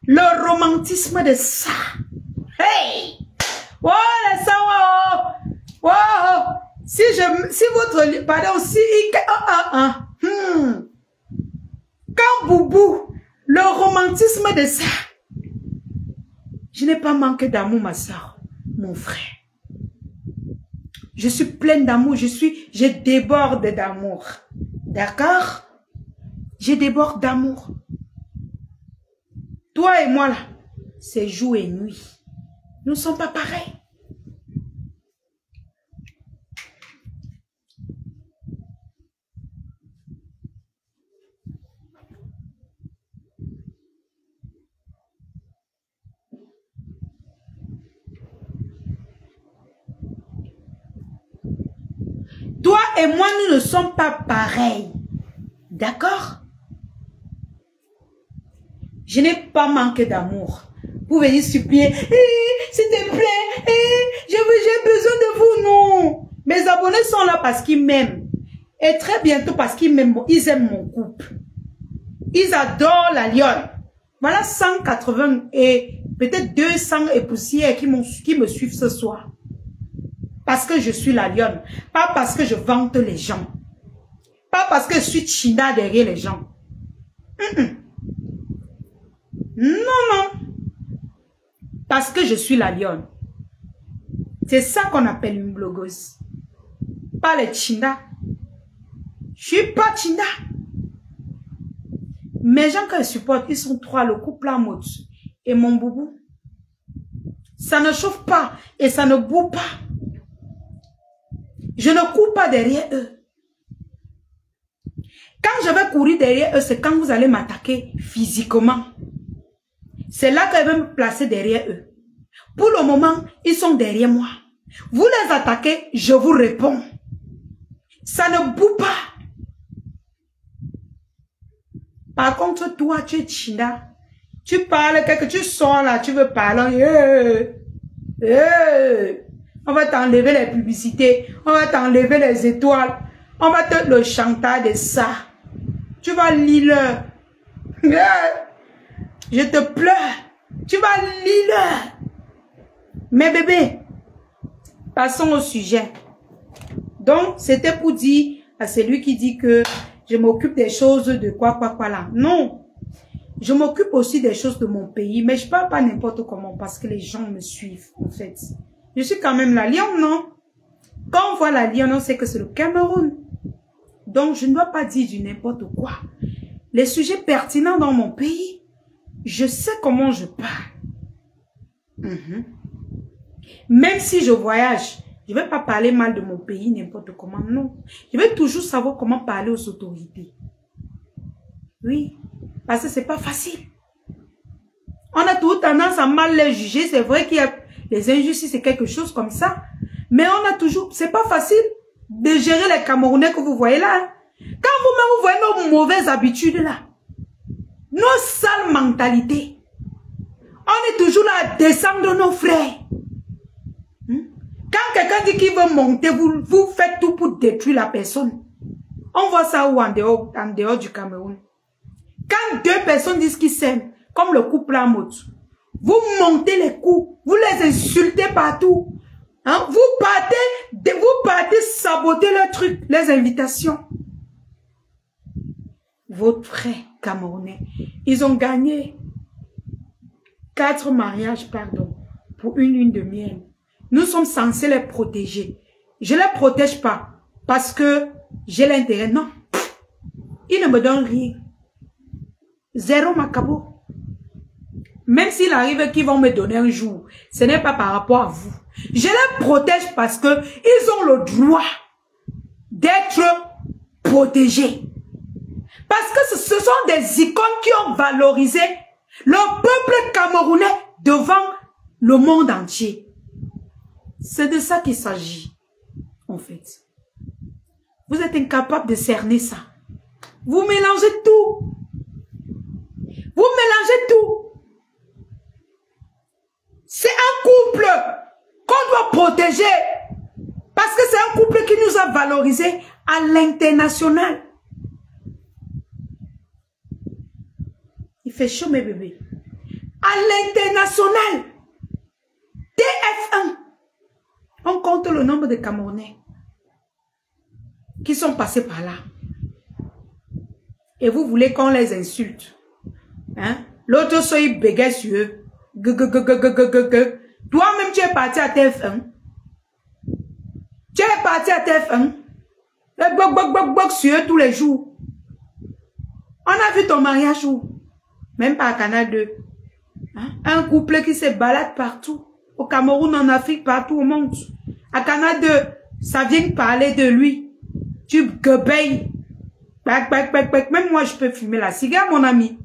[SPEAKER 1] le romantisme de ça. Hey! Oh, le sang, oh! Si votre, pardon, quand Boubou, le romantisme de ça, je n'ai pas manqué d'amour, ma soeur, mon frère. Je suis pleine d'amour, je déborde d'amour. D'accord? Je déborde d'amour. Toi et moi là, c'est jour et nuit. Nous ne sommes pas pareils. Toi et moi, nous ne sommes pas pareils. D'accord? Je n'ai pas manqué d'amour. Vous venez supplier, s'il te plaît, j'ai besoin de vous, non. Mes abonnés sont là parce qu'ils m'aiment. Et très bientôt parce qu'ils m'aiment, ils aiment mon couple. Ils adorent la lionne. Voilà 180 et peut-être 200 et poussières qui me suivent ce soir. Parce que je suis la lionne. Pas parce que je vante les gens. Pas parce que je suis China derrière les gens. Non. Parce que je suis la lionne. C'est ça qu'on appelle une blogueuse. Pas les Chinda. Je suis pas Chinda. Mes gens que je supporte, ils sont trois, le couple en mode et mon boubou. Ça ne chauffe pas et ça ne boue pas. Je ne cours pas derrière eux. Quand je vais courir derrière eux, c'est quand vous allez m'attaquer physiquement. C'est là que je vais me placer derrière eux. Pour le moment, ils sont derrière moi. Vous les attaquez, je vous réponds. Ça ne boue pas. Par contre, toi, tu es Chinda. Tu parles, que tu sors là, tu veux parler. On va t'enlever les publicités. On va t'enlever les étoiles. On va te le chantage de ça. Tu vas lire. Je te pleure. Tu vas lire. Mais bébé, passons au sujet. Donc, c'était pour dire à celui qui dit que je m'occupe des choses de quoi là. Non. Je m'occupe aussi des choses de mon pays, mais je parle pas n'importe comment parce que les gens me suivent, en fait. Je suis quand même la lionne, non? Quand on voit la lionne, on sait que c'est le Cameroun. Donc, je ne dois pas dire du n'importe quoi. Les sujets pertinents dans mon pays, je sais comment je parle. Même si je voyage, je ne vais pas parler mal de mon pays n'importe comment, non. Je vais toujours savoir comment parler aux autorités. Oui, parce que c'est pas facile. On a toujours tendance à mal les juger. C'est vrai qu'il y a les injustices, c'est quelque chose comme ça. Mais on a toujours, c'est pas facile de gérer les Camerounais que vous voyez là. Quand vous-même vous voyez nos mauvaises habitudes là, nos sales mentalités, on est toujours là à descendre nos frères. Quand quelqu'un dit qu'il veut monter, vous faites tout pour détruire la personne. On voit ça où en dehors du Cameroun. Quand deux personnes disent qu'ils s'aiment, comme le couple en mode, vous montez les coups, vous les insultez partout. Hein? Vous partez saboter le truc, les invitations. Votre frère camerounais, ils ont gagné 4 mariages, pardon, pour une lune de miel. Nous sommes censés les protéger. Je ne les protège pas parce que j'ai l'intérêt. Non. Ils ne me donnent rien. Zéro macabo. Même s'il arrive qu'ils vont me donner un jour, ce n'est pas par rapport à vous. Je les protège parce que ils ont le droit d'être protégés. Parce que ce sont des icônes qui ont valorisé le peuple camerounais devant le monde entier. C'est de ça qu'il s'agit, en fait. Vous êtes incapable de cerner ça. Vous mélangez tout. Vous mélangez tout. C'est un couple qu'on doit protéger. Parce que c'est un couple qui nous a valorisés à l'international. Il fait chaud, mes bébés. À l'international. TF1. On compte le nombre de Camerounais qui sont passés par là. Et vous voulez qu'on les insulte. Hein? L'autre soit il bégaye sur eux. Toi-même, tu es parti à TF1. Tu es parti à TF1. Sur eux tous les jours. On a vu ton mariage où? Même pas à Canal 2. Hein? Un couple qui se balade partout. Au Cameroun, en Afrique, partout au monde. À Canal 2, ça vient parler de lui. Tu gueules. Même moi, je peux fumer la cigare, mon ami.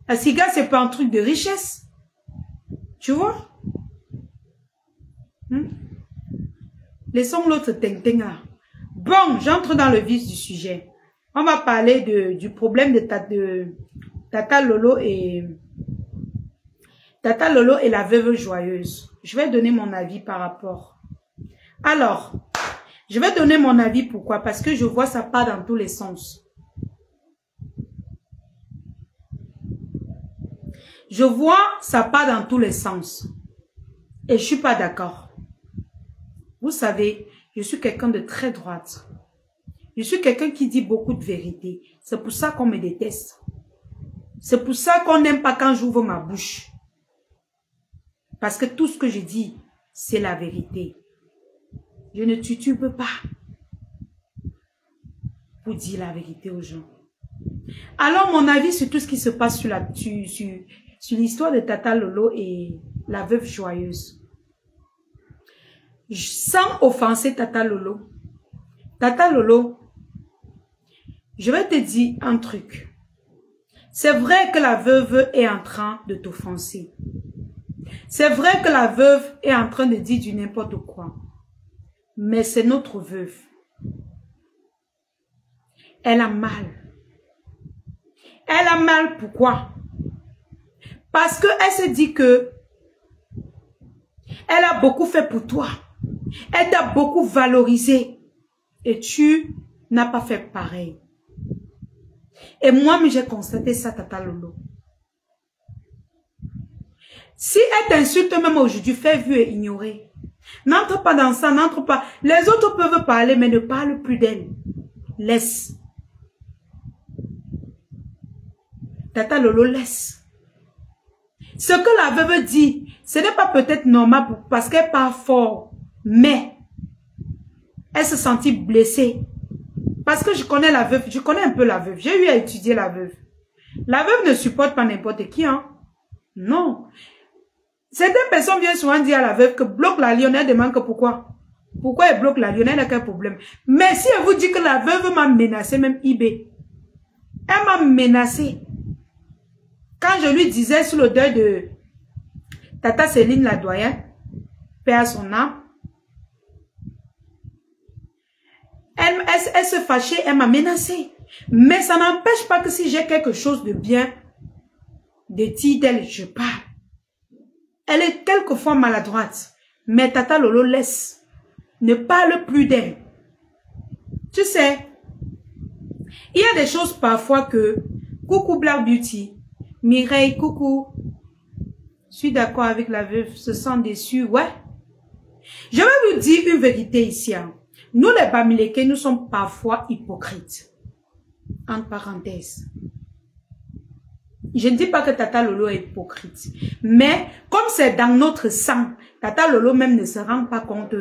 [SPEAKER 1] La cigare, c'est pas un truc de richesse. Tu vois? Laissons l'autre ting-ting là. Bon, j'entre dans le vif du sujet. On va parler du problème de Tata Lolo et la veuve joyeuse. Je vais donner mon avis par rapport. Alors, je vais donner mon avis. Pourquoi? Parce que je vois ça part dans tous les sens. Je vois ça part dans tous les sens. Et je suis pas d'accord. Vous savez, je suis quelqu'un de très droite. Je suis quelqu'un qui dit beaucoup de vérité. C'est pour ça qu'on me déteste. C'est pour ça qu'on n'aime pas quand j'ouvre ma bouche. Parce que tout ce que je dis, c'est la vérité. Je ne titube pas pour dire la vérité aux gens. Alors, mon avis sur tout ce qui se passe sur l'histoire de Tata Lolo et la veuve joyeuse. Sans offenser Tata Lolo. Tata Lolo, je vais te dire un truc. C'est vrai que la veuve est en train de t'offenser. C'est vrai que la veuve est en train de dire du n'importe quoi. Mais c'est notre veuve. Elle a mal. Elle a mal pourquoi? Parce qu'elle se dit que elle a beaucoup fait pour toi. Elle t'a beaucoup valorisé. Et tu n'as pas fait pareil. Et moi-même, j'ai constaté ça, Tata Lolo. Si elle t'insulte même aujourd'hui, fais vu et ignorer. N'entre pas dans ça, n'entre pas. Les autres peuvent parler, mais ne parle plus d'elle. Laisse. Tata Lolo, laisse. Ce que la veuve dit, ce n'est pas peut-être normal parce qu'elle parle fort, mais elle se sentit blessée. Parce que je connais la veuve, je connais un peu la veuve. J'ai eu à étudier la veuve. La veuve ne supporte pas n'importe qui, hein. Non. Certaines personnes viennent souvent dire à la veuve que bloque la lionne, elle demande que pourquoi. Pourquoi elle bloque la lionne, elle n'a qu'un problème. Mais si elle vous dit que la veuve m'a menacé, même eBay, elle m'a menacé. Quand je lui disais sous le deuil de Tata Céline la doyenne, paix à son âme, elle se fâchait, elle m'a menacé. Mais ça n'empêche pas que si j'ai quelque chose de bien, de dire d'elle, je parle. Elle est quelquefois maladroite. Mais Tata Lolo laisse. Ne parle plus d'elle. Tu sais, il y a des choses parfois que, coucou Black Beauty, Mireille, coucou. Je suis d'accord avec la veuve, se sent déçue, ouais. Je vais vous dire une vérité ici. Hein. Nous les Bamileke, nous sommes parfois hypocrites. Entre parenthèses. Je ne dis pas que Tata Lolo est hypocrite. Mais comme c'est dans notre sang, Tata Lolo même ne se rend pas compte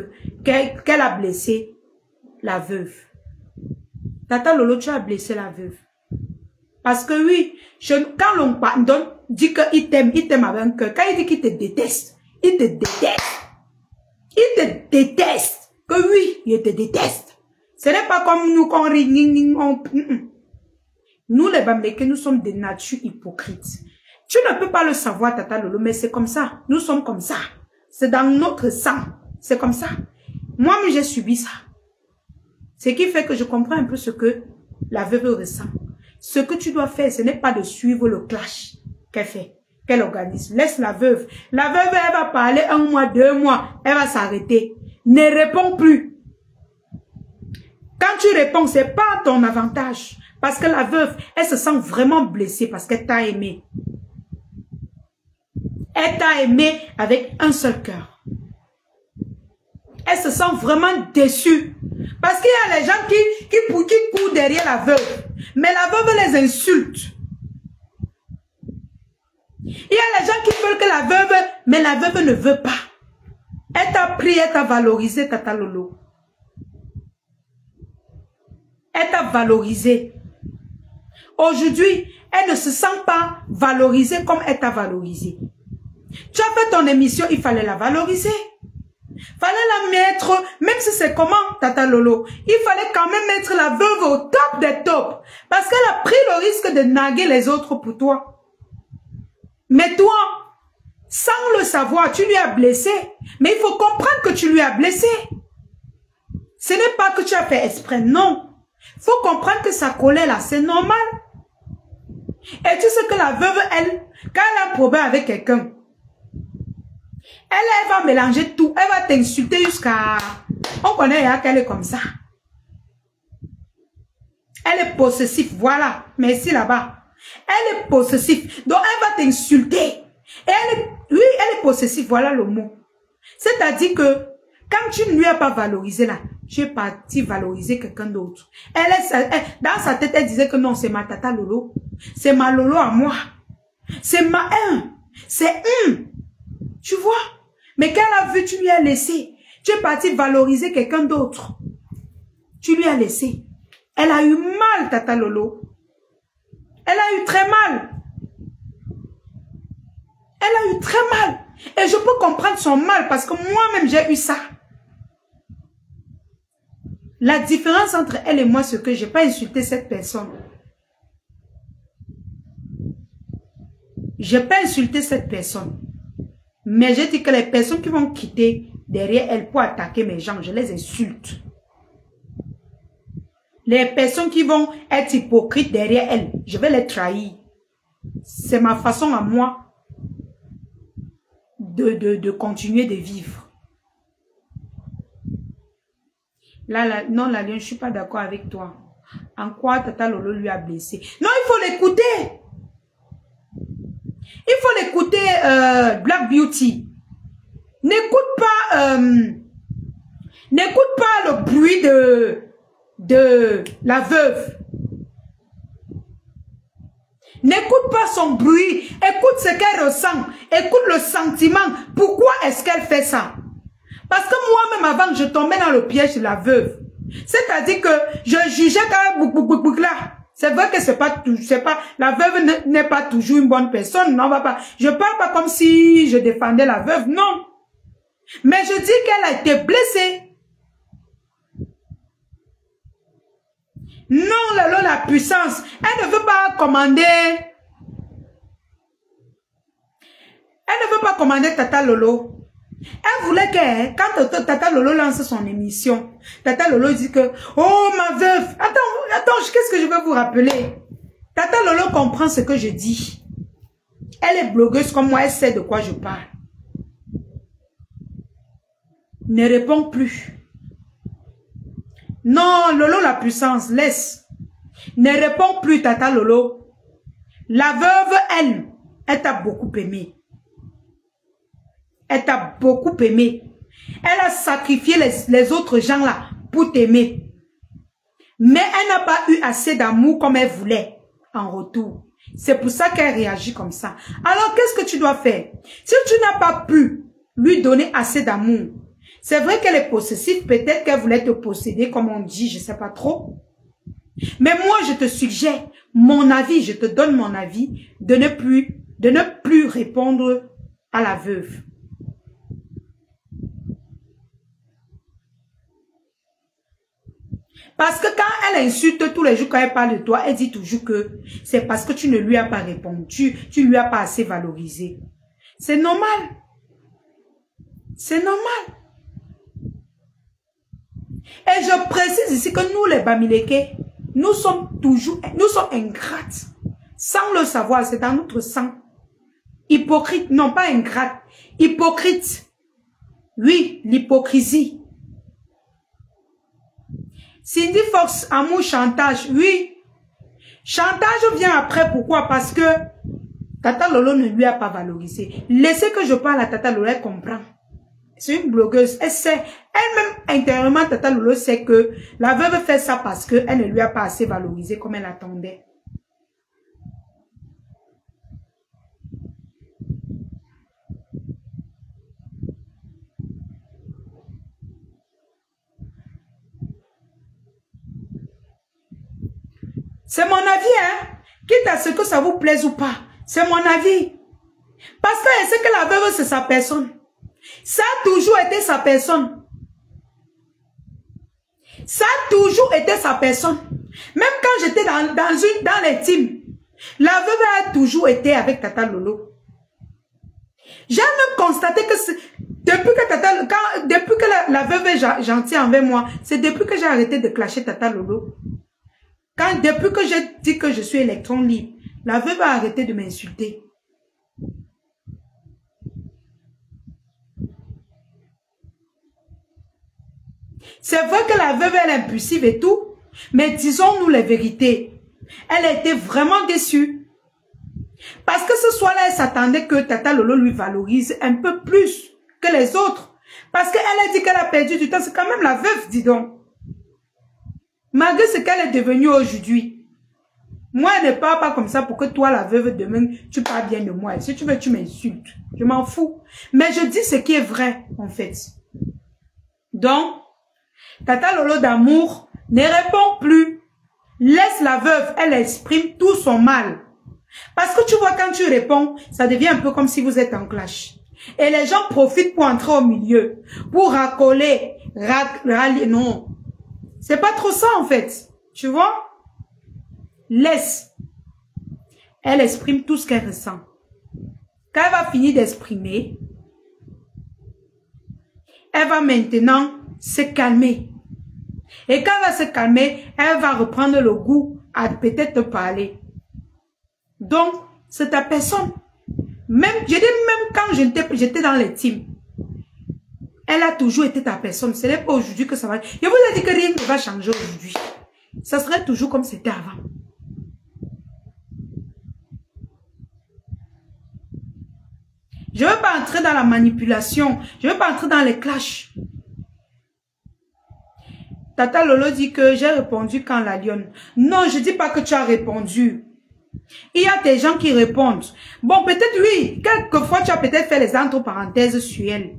[SPEAKER 1] qu'elle a blessé la veuve. Tata Lolo, tu as blessé la veuve. Parce que oui, quand l'on pardonne, dit qu'il t'aime avec un cœur. Quand il dit qu'il te déteste, il te déteste. Il te déteste. Que oui, il te déteste. Ce n'est pas comme nous qu'on rit, Nous les Bamileke, nous sommes des natures hypocrites. Tu ne peux pas le savoir, Tata Lolo, mais c'est comme ça. Nous sommes comme ça. C'est dans notre sang. C'est comme ça. Moi-même, j'ai subi ça. Ce qui fait que je comprends un peu ce que la veuve ressent. Ce que tu dois faire, ce n'est pas de suivre le clash qu'elle fait, qu'elle organise. Laisse la veuve. La veuve, elle va parler 1 mois, 2 mois. Elle va s'arrêter. Ne réponds plus. Quand tu réponds, c'est pas à ton avantage. Parce que la veuve, elle se sent vraiment blessée parce qu'elle t'a aimé. Elle t'a aimé avec un seul cœur. Elle se sent vraiment déçue. Parce qu'il y a les gens qui courent derrière la veuve. Mais la veuve les insulte. Il y a les gens qui veulent que la veuve, mais la veuve ne veut pas. Elle t'a pris, elle t'a valorisé, Tata Lolo. Elle t'a valorisé. Aujourd'hui, elle ne se sent pas valorisée comme elle t'a valorisé. Tu as fait ton émission, il fallait la valoriser. Fallait la mettre, même si c'est comment, Tata Lolo, il fallait quand même mettre la veuve au top des tops. Parce qu'elle a pris le risque de naguer les autres pour toi. Mais toi, sans le savoir, tu lui as blessé. Mais il faut comprendre que tu lui as blessé. Ce n'est pas que tu as fait exprès, non. Il faut comprendre que sa colère là, c'est normal. Et tu sais que la veuve, elle, quand elle a un problème avec quelqu'un, elle va mélanger tout. Elle va t'insulter jusqu'à... On connaît qu'elle est comme ça. Elle est possessive, voilà. Merci là-bas. Elle est possessive. Donc, elle va t'insulter. Et oui, elle est possessive, voilà le mot. C'est-à-dire que, quand tu ne lui as pas valorisé là, tu es parti valoriser quelqu'un d'autre. Dans sa tête, elle disait que non, c'est ma Tata Lolo. C'est ma Lolo à moi. C'est ma un. C'est un. Tu vois? Mais qu'elle a vu, tu lui as laissé. Tu es parti valoriser quelqu'un d'autre. Tu lui as laissé. Elle a eu mal, Tata Lolo. Elle a eu très mal. Elle a eu très mal. Et je peux comprendre son mal parce que moi-même, j'ai eu ça. La différence entre elle et moi, c'est que je n'ai pas insulté cette personne. Je n'ai pas insulté cette personne. Mais j'ai dit que les personnes qui vont quitter derrière elle pour attaquer mes gens, je les insulte. Les personnes qui vont être hypocrites derrière elle, je vais les trahir. C'est ma façon à moi de continuer de vivre. Là, non, la Lyon, je ne suis pas d'accord avec toi. En quoi Tata Lolo lui a blessé? Non, il faut l'écouter. Il faut l'écouter, Black Beauty. N'écoute pas le bruit de la veuve. N'écoute pas son bruit. Écoute ce qu'elle ressent. Écoute le sentiment. Pourquoi est-ce qu'elle fait ça? Parce que moi-même, avant, je tombais dans le piège de la veuve. C'est-à-dire que je jugeais quand même là. C'est vrai que la veuve n'est pas toujours une bonne personne. Non, je parle pas comme si je défendais la veuve, non. Mais je dis qu'elle a été blessée. Non, la puissance. Elle ne veut pas commander. Elle ne veut pas commander Tata Lolo. Elle voulait que, quand Tata Lolo lance son émission, Tata Lolo dit que, oh ma veuve, attends, qu'est-ce que je veux vous rappeler? Tata Lolo comprend ce que je dis. Elle est blogueuse comme moi, elle sait de quoi je parle. Ne réponds plus. Non, Lolo la puissance, laisse. Ne réponds plus, Tata Lolo. La veuve, elle t'a beaucoup aimé. Elle t'a beaucoup aimé. Elle a sacrifié les autres gens là pour t'aimer. Mais elle n'a pas eu assez d'amour comme elle voulait en retour. C'est pour ça qu'elle réagit comme ça. Alors qu'est-ce que tu dois faire? Si tu n'as pas pu lui donner assez d'amour, c'est vrai qu'elle est possessive, peut-être qu'elle voulait te posséder comme on dit, je ne sais pas trop. Mais moi je te suggère mon avis, je te donne mon avis de ne plus répondre à la veuve. Parce que quand elle insulte tous les jours, quand elle parle de toi, elle dit toujours que c'est parce que tu ne lui as pas répondu, tu ne lui as pas assez valorisé. C'est normal. C'est normal. Et je précise ici que nous, les Bamileke, nous sommes ingrates. Sans le savoir, c'est dans notre sang. Hypocrite, non pas ingrate, hypocrite. Oui, l'hypocrisie. Cindy Fox, amour, chantage, oui. Chantage vient après, pourquoi? Parce que Tata Lolo ne lui a pas valorisé. Laissez que je parle à Tata Lolo, elle comprend. C'est une blogueuse, elle sait, elle-même intérieurement, Tata Lolo sait que la veuve fait ça parce qu'elle ne lui a pas assez valorisé comme elle attendait. C'est mon avis, hein. Quitte à ce que ça vous plaise ou pas. C'est mon avis. Parce que c'est que la veuve, c'est sa personne. Ça a toujours été sa personne. Ça a toujours été sa personne. Même quand j'étais dans les teams, la veuve a toujours été avec Tata Lolo. J'ai même constaté que depuis que la veuve est gentille envers moi, c'est depuis que j'ai arrêté de clasher Tata Lolo. Depuis que j'ai dit que je suis électron libre, la veuve a arrêté de m'insulter. C'est vrai que la veuve elle est impulsive et tout, mais disons-nous les vérités. Elle a été vraiment déçue. Parce que ce soir-là, elle s'attendait que Tata Lolo lui valorise un peu plus que les autres. Parce qu'elle a dit qu'elle a perdu du temps. C'est quand même la veuve, dis donc. Malgré ce qu'elle est devenue aujourd'hui. Moi, elle ne parle pas comme ça pour que toi, la veuve, demain, tu parles bien de moi. Et si tu veux, tu m'insultes. Je m'en fous. Mais je dis ce qui est vrai, en fait. Donc, Tata Lolo d'amour ne répond plus. Laisse la veuve, elle exprime tout son mal. Parce que tu vois, quand tu réponds, ça devient un peu comme si vous êtes en clash. Et les gens profitent pour entrer au milieu, pour racoler, râler. Non, c'est pas trop ça en fait. Tu vois? Laisse. Elle exprime tout ce qu'elle ressent. Quand elle va finir d'exprimer, elle va maintenant se calmer. Et quand elle va se calmer, elle va reprendre le goût à peut-être te parler. Donc, c'est ta personne. Même, je dis même quand j'étais dans les teams, elle a toujours été ta personne. Ce n'est pas aujourd'hui que ça va... Je vous ai dit que rien ne va changer aujourd'hui. Ça serait toujours comme c'était avant. Je ne veux pas entrer dans la manipulation. Je ne veux pas entrer dans les clashs. Tata Lolo dit que j'ai répondu quand la lionne. Non, je ne dis pas que tu as répondu. Il y a des gens qui répondent. Bon, peut-être oui, quelquefois tu as peut-être fait les entre parenthèses sur elle.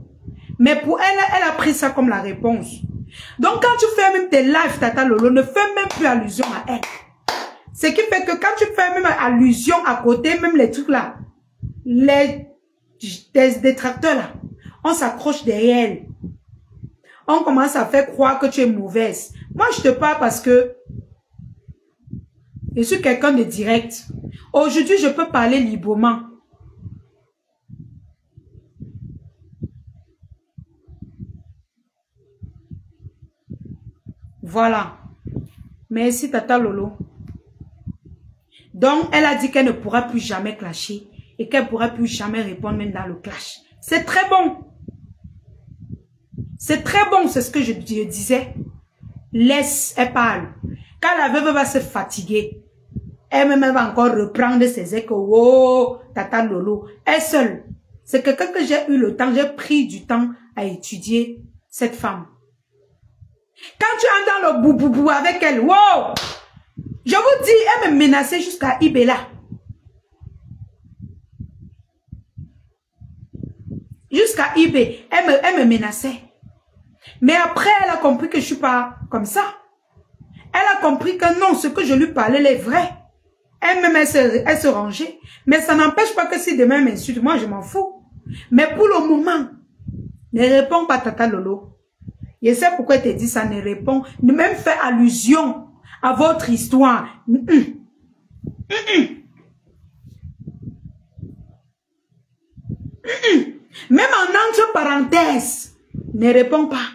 [SPEAKER 1] Mais pour elle, elle a pris ça comme la réponse. Donc quand tu fais même tes lives, Tata Lolo, ne fais même plus allusion à elle. Ce qui fait que quand tu fais même allusion à côté, même les trucs là, les détracteurs là, on s'accroche derrière elle. On commence à faire croire que tu es mauvaise. Moi, je te parle parce que je suis quelqu'un de direct. Aujourd'hui, je peux parler librement. Voilà. Merci, Tata Lolo. Donc, elle a dit qu'elle ne pourra plus jamais clasher et qu'elle ne pourra plus jamais répondre même dans le clash. C'est très bon. C'est très bon, c'est ce que je disais. Laisse, elle parle. Quand la veuve va se fatiguer, elle-même va encore reprendre ses échos. Oh, Tata Lolo. Elle seule. C'est quelqu'un que j'ai eu le temps, j'ai pris du temps à étudier cette femme. Quand tu entres dans le bouboubou avec elle, wow! Je vous dis, elle me menaçait jusqu'à Ibela. Jusqu'à Ibé, elle me menaçait. Mais après, elle a compris que je ne suis pas comme ça. Elle a compris que non, ce que je lui parlais est vrai. Elle-même, elle se rangeait. Mais ça n'empêche pas que si demain elle m'insulte, moi je m'en fous. Mais pour le moment, ne réponds pas Tata Lolo. Je sais pourquoi elle te dit ça, ne réponds. Ne même fait allusion à votre histoire. Même en entre parenthèses, ne réponds pas.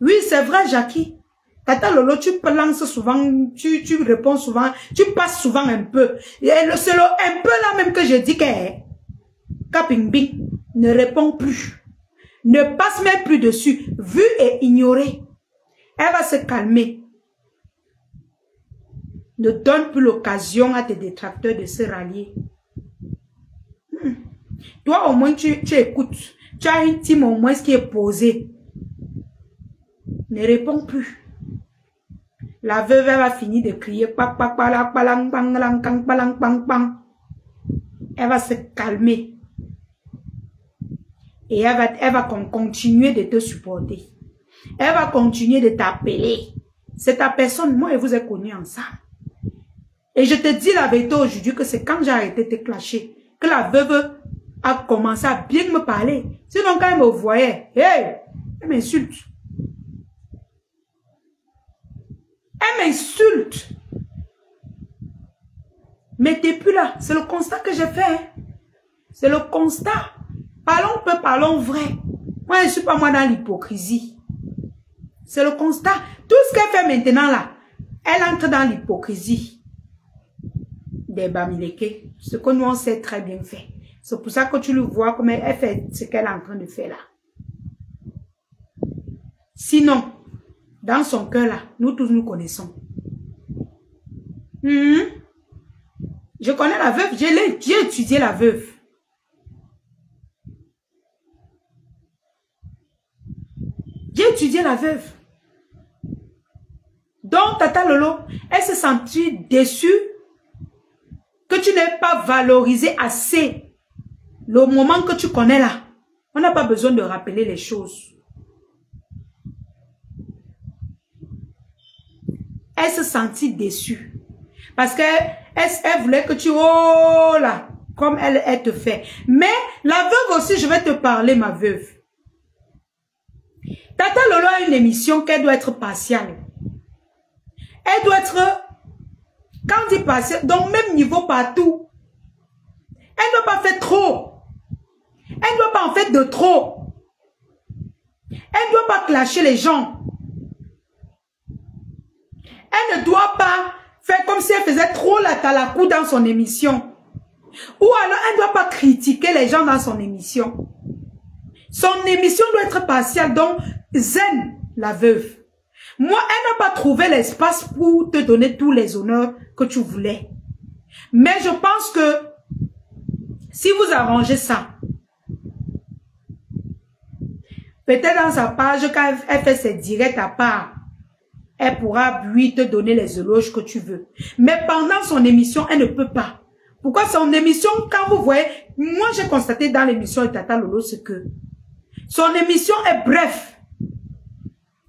[SPEAKER 1] Oui, c'est vrai, Jackie. Tata Lolo, tu lances souvent, tu réponds souvent, tu passes souvent un peu. Et c'est un peu là même que je dis que Kapingbing ne répond plus. Ne passe même plus dessus. Vu et ignoré. Elle va se calmer. Ne donne plus l'occasion à tes détracteurs de se rallier. Toi, au moins, tu écoutes. Tu as une team au moins qui est posée. Ne réponds plus. La veuve va finir de crier. Elle va se calmer. Et elle va continuer de te supporter. Elle va continuer de t'appeler. C'est ta personne. Moi, je vous ai connu ensemble. Et je te dis la vérité aujourd'hui que c'est quand j'ai arrêté de te clasher que la veuve a commencé à bien me parler. Sinon, quand elle me voyait, hey, elle m'insulte. Elle m'insulte. Mais t'es plus là. C'est le constat que j'ai fait. C'est le constat. Parlons peu, parlons vrai. Moi, je ne suis pas moi dans l'hypocrisie. C'est le constat. Tout ce qu'elle fait maintenant là, elle entre dans l'hypocrisie. Des Bamileke. Ce que nous on sait très bien faire. C'est pour ça que tu le vois comme elle fait ce qu'elle est en train de faire là. Sinon, dans son cœur là, nous tous nous connaissons. Je connais la veuve, j'ai étudié la veuve. J'ai étudié la veuve. Donc, Tata Lolo, elle s'est sentie déçue que tu n'es pas valorisé assez. Le moment que tu connais là, on n'a pas besoin de rappeler les choses. Elle se sentit déçue. Parce qu'elle voulait que tu, oh là, comme elle te fait. Mais la veuve aussi, je vais te parler, ma veuve. Tata Lolo a une émission qu'elle doit être partiale. Elle doit être, quand on dit partielle, donc même niveau partout. Elle ne doit pas faire trop. Elle ne doit pas en faire de trop. Elle ne doit pas clasher les gens. Elle ne doit pas faire comme si elle faisait trop la talakou dans son émission. Ou alors elle ne doit pas critiquer les gens dans son émission. Son émission doit être partielle, donc zen, la veuve. Moi, elle n'a pas trouvé l'espace pour te donner tous les honneurs que tu voulais. Mais je pense que si vous arrangez ça, peut-être dans sa page, quand elle fait ses directs à part, elle pourra, lui, te donner les éloges que tu veux. Mais pendant son émission, elle ne peut pas. Pourquoi son émission, quand vous voyez, moi j'ai constaté dans l'émission de Tata Lolo, c'est que son émission est bref.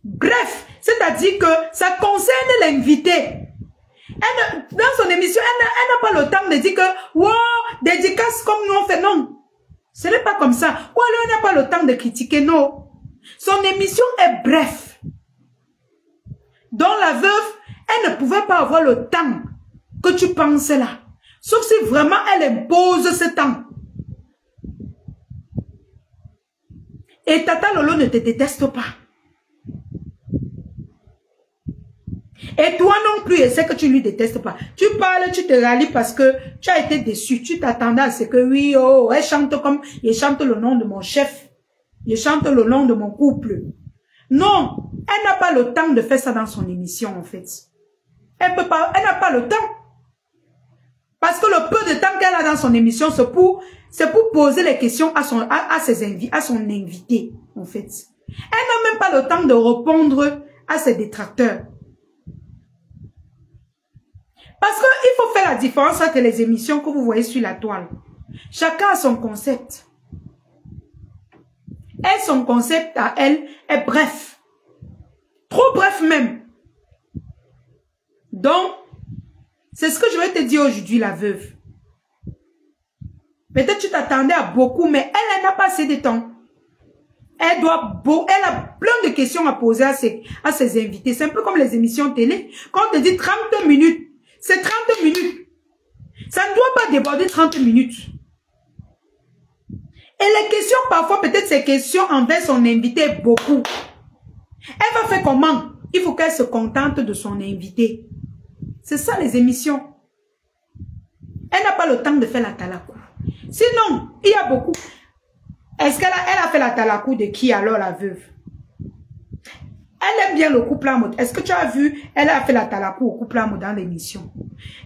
[SPEAKER 1] Bref, c'est-à-dire que ça concerne l'invité. Dans son émission, elle n'a pas le temps de dire que, wow, dédicace comme nous on fait, non. Ce n'est pas comme ça. Ou alors elle n'a pas le temps de critiquer, non. Son émission est bref. Donc la veuve, elle ne pouvait pas avoir le temps que tu pensais là. Sauf si vraiment elle impose ce temps. Et Tata Lolo ne te déteste pas. Et toi non plus, et c'est que tu lui détestes pas. Tu parles, tu te rallies parce que tu as été déçu. Tu t'attendais à ce que oui, oh, elle chante comme, il chante le nom de mon chef. Il chante le nom de mon couple. Non, elle n'a pas le temps de faire ça dans son émission en fait. Elle peut pas, elle n'a pas le temps. Parce que le peu de temps qu'elle a dans son émission, c'est pour poser les questions à son invité, en fait. Elle n'a même pas le temps de répondre à ses détracteurs. Parce qu'il faut faire la différence entre les émissions que vous voyez sur la toile. Chacun a son concept. Et son concept à elle est bref. Trop bref même. Donc, c'est ce que je vais te dire aujourd'hui, la veuve. Peut-être tu t'attendais à beaucoup, mais elle n'a pas assez de temps. Elle a plein de questions à poser à ses invités. C'est un peu comme les émissions télé. Quand on te dit 30 minutes, c'est 30 minutes. Ça ne doit pas déborder 30 minutes. Et les questions, parfois, peut-être ces questions envers son invité, beaucoup. Elle va faire comment? Il faut qu'elle se contente de son invité. C'est ça les émissions. Elle n'a pas le temps de faire la talakou. Sinon, il y a beaucoup. Est-ce qu'elle a fait la talakou de qui alors, la veuve? Elle aime bien le couple à mode. Est-ce que tu as vu, elle a fait la talakou au couple à mode dans l'émission?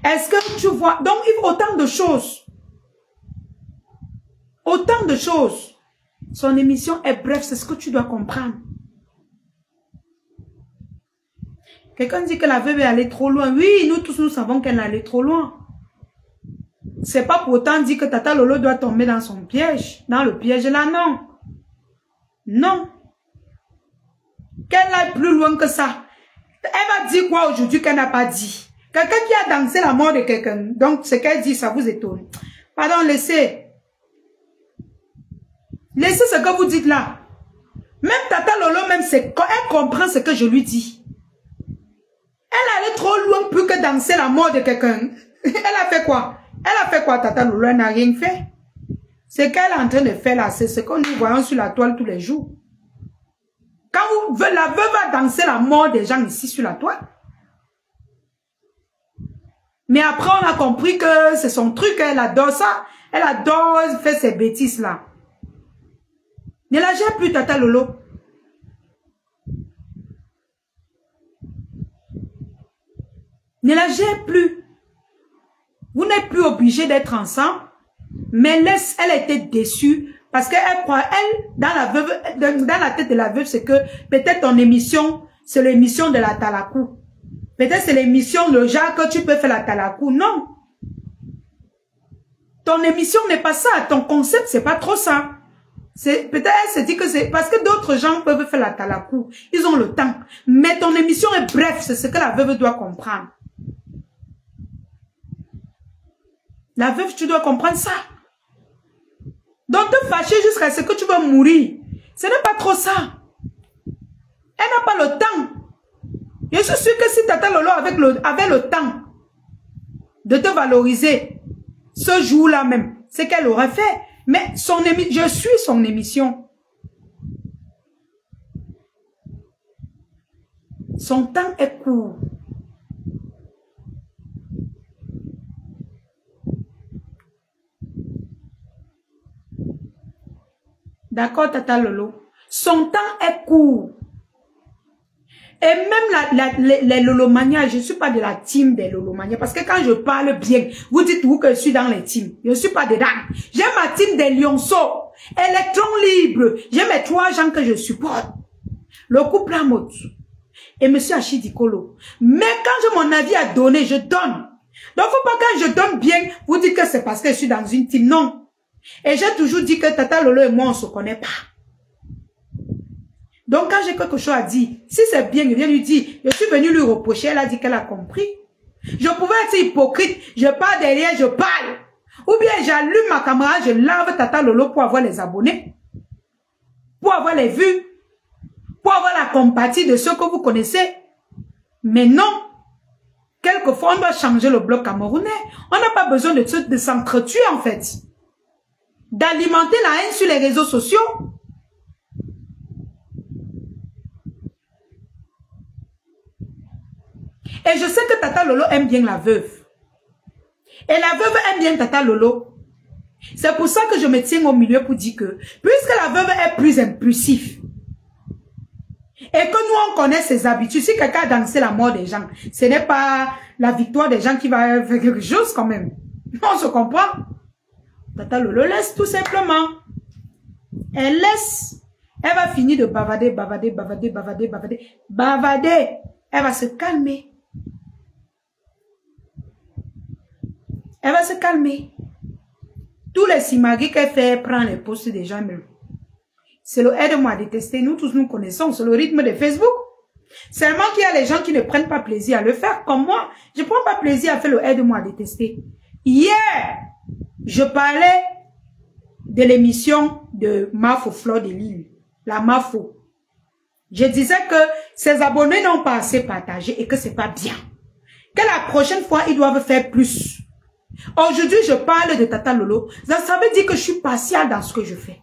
[SPEAKER 1] Est-ce que tu vois? Donc, il faut autant de choses. Autant de choses. Son émission est bref, c'est ce que tu dois comprendre. Quelqu'un dit que la veuve est allée trop loin. Oui, nous tous, nous savons qu'elle est allée trop loin. C'est pas pour autant dire que Tata Lolo doit tomber dans son piège. Dans le piège là, non. Non. Qu'elle aille plus loin que ça. Elle va dire quoi aujourd'hui qu'elle n'a pas dit? Quelqu'un qui a dansé la mort de quelqu'un. Donc, ce qu'elle dit, ça vous étonne. Pardon, laissez. Laissez ce que vous dites là. Même Tata Lolo, même elle comprend ce que je lui dis. Elle allait trop loin plus que danser la mort de quelqu'un. Elle a fait quoi? Elle a fait quoi, Tata Lolo? Elle n'a rien fait. Ce qu'elle est en train de faire là, c'est ce que nous voyons sur la toile tous les jours. Quand la veuve va danser la mort des gens ici sur la toile. Mais après, on a compris que c'est son truc, elle adore ça. Elle adore faire ces bêtises là. Ne la gère plus, Tata Lolo. Ne la gère plus. Vous n'êtes plus obligé d'être ensemble. Mais laisse, elle était déçue. Parce qu'elle croit, elle, dans la tête de la veuve, c'est que peut-être ton émission, c'est l'émission de la talakou. Peut-être c'est l'émission, le genre que tu peux faire la talakou. Non. Ton émission n'est pas ça. Ton concept, c'est pas trop ça. Peut-être elle se dit que c'est parce que d'autres gens peuvent faire la talakou. Ils ont le temps. Mais ton émission est bref. C'est ce que la veuve doit comprendre. La veuve, tu dois comprendre ça. Donc te fâcher jusqu'à ce que tu vas mourir. Ce n'est pas trop ça. Elle n'a pas le temps. Je suis sûr que si Tata Lolo avait le temps de te valoriser ce jour-là même, c'est qu'elle aurait fait. Mais je suis son émission. Son temps est court. D'accord, Tata Lolo? Son temps est court. Et même les lolomanias, je ne suis pas de la team des lolomanias. Parce que quand je parle bien, vous dites vous que je suis dans les teams. Je ne suis pas dedans. J'ai ma team des lionceaux. Électrons libres. J'ai mes 3 gens que je supporte. Le couple Amot et monsieur Achidikolo. Mais quand j'ai mon avis à donner, je donne. Donc, faut pas quand je donne bien, vous dites que c'est parce que je suis dans une team. Non. Et j'ai toujours dit que Tata Lolo et moi, on ne se connaît pas. Donc, quand j'ai quelque chose à dire, si c'est bien, je viens lui dire, je suis venu lui reprocher, elle a dit qu'elle a compris. Je pouvais être hypocrite, je parle derrière, je parle. Ou bien j'allume ma caméra, je lave Tata Lolo pour avoir les abonnés, pour avoir les vues, pour avoir la compatie de ceux que vous connaissez. Mais non, quelquefois on doit changer le bloc camerounais. On n'a pas besoin de s'entretuer en fait. D'alimenter la haine sur les réseaux sociaux. Et je sais que Tata Lolo aime bien la veuve. Et la veuve aime bien Tata Lolo. C'est pour ça que je me tiens au milieu pour dire que, puisque la veuve est plus impulsive, et que nous on connaît ses habitudes, si quelqu'un a dansé la mort des gens, ce n'est pas la victoire des gens qui va faire quelque chose quand même. On se comprend. Tata Lolo laisse tout simplement. Elle laisse. Elle va finir de bavader, bavader, bavader, bavader, bavader. Bavader. Elle va se calmer. Elle va se calmer. Tous les simagis qu'elle fait, elle prend les posts des gens même. C'est le aide-moi à détester. Nous tous nous connaissons. C'est le rythme de Facebook. Seulement qu'il y a les gens qui ne prennent pas plaisir à le faire. Comme moi, je ne prends pas plaisir à faire le aide-moi à détester. Hier, je parlais de l'émission de Mafo Fleur de Lille. La Mafo. Je disais que ses abonnés n'ont pas assez partagé et que c'est pas bien. Que la prochaine fois, ils doivent faire plus. Aujourd'hui, je parle de Tata Lolo. Ça veut dire que je suis partial dans ce que je fais.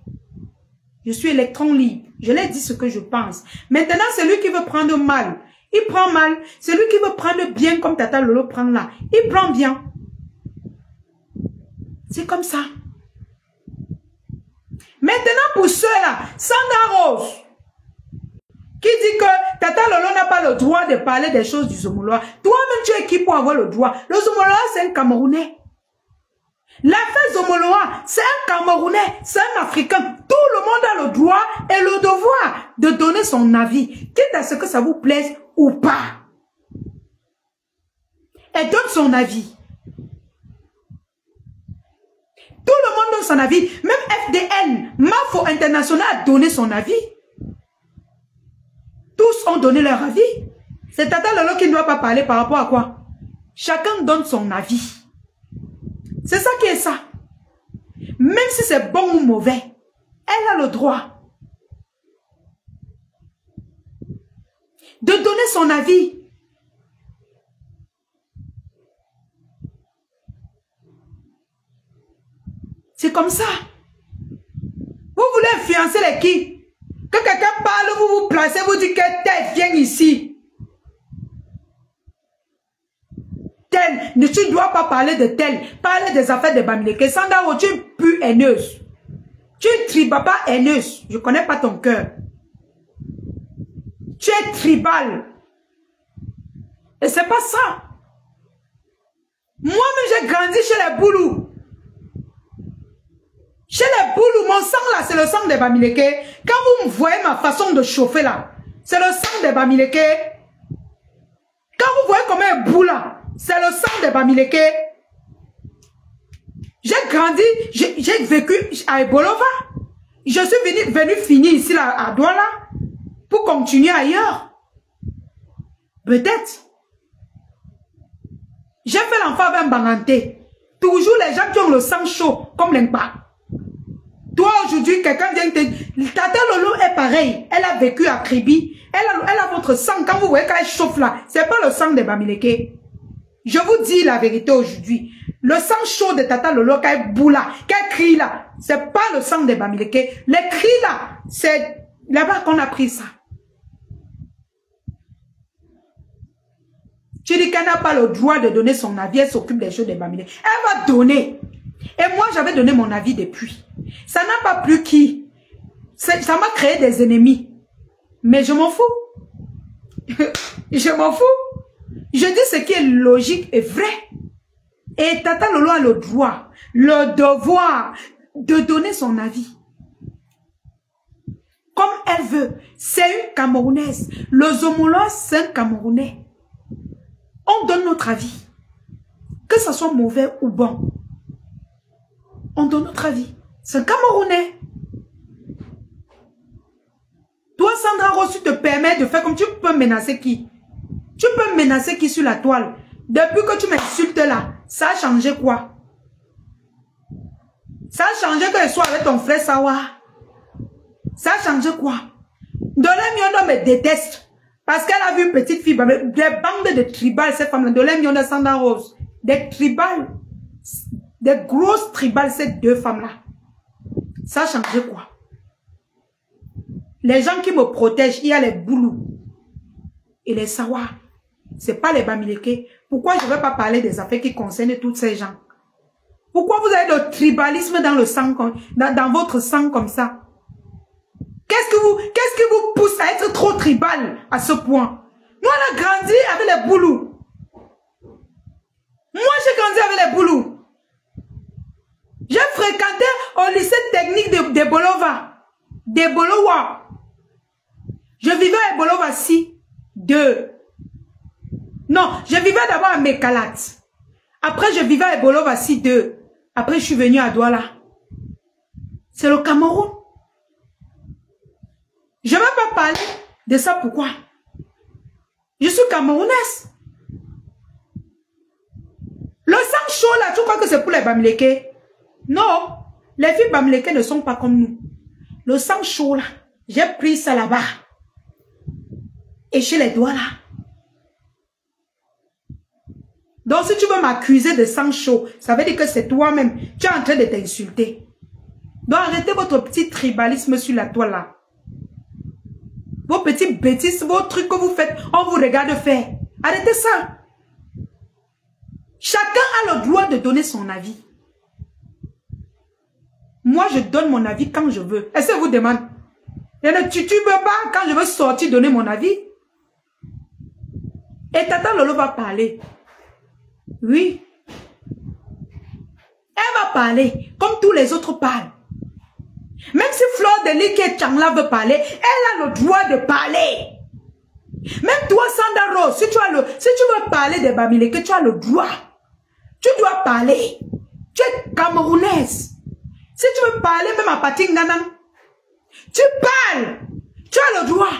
[SPEAKER 1] Je suis électron libre. Je l'ai dit ce que je pense. Maintenant, celui qui veut prendre mal, il prend mal. Celui qui veut prendre bien comme Tata Lolo prend là, il prend bien. C'est comme ça. Maintenant, pour ceux-là, Sandra Rose, qui dit que Tata Lolo n'a pas le droit de parler des choses du Zomoloa. Toi-même, tu es qui pour avoir le droit? Le Zomoloa, c'est un Camerounais. L'affaire Zomoloa, c'est un Camerounais, c'est un Africain. Tout le monde a le droit et le devoir de donner son avis, quitte à ce que ça vous plaise ou pas. Elle donne son avis. Tout le monde donne son avis. Même FDN, Mafo International a donné son avis. Tous ont donné leur avis. C'est Tata Lolo qui ne doit pas parler par rapport à quoi? Chacun donne son avis. C'est ça qui est ça. Même si c'est bon ou mauvais, elle a le droit de donner son avis. C'est comme ça. Vous voulez influencer les qui? Que quelqu'un parle, vous vous placez, vous dites que tel vient ici. Tel, tu ne dois pas parler de tel. Parler des affaires de Bamileke. Sandra, tu es plus haineuse. Tu es tribaba haineuse. Je ne connais pas ton cœur. Tu es tribal. Et c'est pas ça. Moi-même, j'ai grandi chez les Boulous. Chez les Boulous, mon sang là, c'est le sang des Bamileke. Quand vous me voyez ma façon de chauffer là, c'est le sang des Bamileke. Quand vous voyez comment un bout là, c'est le sang des Bamileke. J'ai grandi, j'ai vécu à Ebolova. Je suis venu finir ici là, à Douala pour continuer ailleurs. Peut-être. J'ai fait l'enfant avec Banganté. Toujours les gens qui ont le sang chaud, comme l'Impa. Toi, aujourd'hui, quelqu'un vient te... Tata Lolo est pareil. Elle a vécu à Kribi. Elle a votre sang. Quand vous voyez qu'elle chauffe là, c'est pas le sang de Bamileke. Je vous dis la vérité aujourd'hui. Le sang chaud de Tata Lolo, quand elle boule là, quand elle crie là, c'est pas le sang de Bamileke. Les cris là, c'est là-bas qu'on a pris ça. Tu dis qu'elle n'a pas le droit de donner son avis, elle s'occupe des choses de Bamileke. Elle va donner. Et moi, j'avais donné mon avis depuis. Ça n'a pas plu qui. Ça m'a créé des ennemis. Mais je m'en fous. Je m'en fous. Je dis ce qui est logique et vrai. Et Tata Lolo a le droit, le devoir de donner son avis. Comme elle veut. C'est une Camerounaise. Le Zomolos, c'est un Camerounais. On donne notre avis. Que ce soit mauvais ou bon. On donne notre avis. C'est un Camerounais. Toi, Sandra Rose, tu te permets de faire comme tu peux menacer qui? Tu peux menacer qui sur la toile? Depuis que tu m'insultes là, ça a changé quoi? Ça a changé que je sois avec ton frère Sawa. Ça a changé quoi? Dolé Miondo me déteste. Parce qu'elle a vu une petite fille, des bandes de tribales, ces femmes-là. Dolé Miondo, Sandra Rose. Des tribales. Des grosses tribales, ces deux femmes-là. Ça a changé quoi? Les gens qui me protègent, il y a les Boulous et les Sawa. Ce n'est pas les Bamileke. Pourquoi je ne vais pas parler des affaires qui concernent tous ces gens? Pourquoi vous avez le tribalisme dans le sang, dans votre sang comme ça? Qu'est-ce qui vous pousse à être trop tribal à ce point? Nous, on a grandi avec les Boulous. Moi, j'ai grandi avec les Boulous. J'ai fréquenté au lycée technique de Bolova. De Bolowa. Je vivais à Bolova 2. Non, je vivais d'abord à Mekalat. Après, je vivais à Bolova 2. Après, je suis venue à Douala. C'est le Cameroun. Je ne vais pas parler de ça. Pourquoi? Je suis camerounaise. Le sang chaud là, tu crois que c'est pour les Bamileke? Non. Les filles Bamileke ne sont pas comme nous. Le sang chaud là, j'ai pris ça là-bas. Et chez les doigts là. Donc si tu veux m'accuser de sang chaud, ça veut dire que c'est toi-même. Tu es en train de t'insulter. Donc arrêtez votre petit tribalisme sur la toile là. Vos petites bêtises, vos trucs que vous faites, on vous regarde faire. Arrêtez ça. Chacun a le droit de donner son avis. Moi, je donne mon avis quand je veux. Est-ce que je vous demande? Tu ne peux pas quand je veux sortir donner mon avis? Et Tata Lolo va parler. Oui. Elle va parler comme tous les autres parlent. Même si Flor de Like Changla veut parler, elle a le droit de parler. Même toi, Sandra Rose, si tu veux parler de Bamileke, tu as le droit. Tu dois parler. Tu es camerounaise. Si tu veux parler même à Pating Nanan, tu parles. Tu as le droit.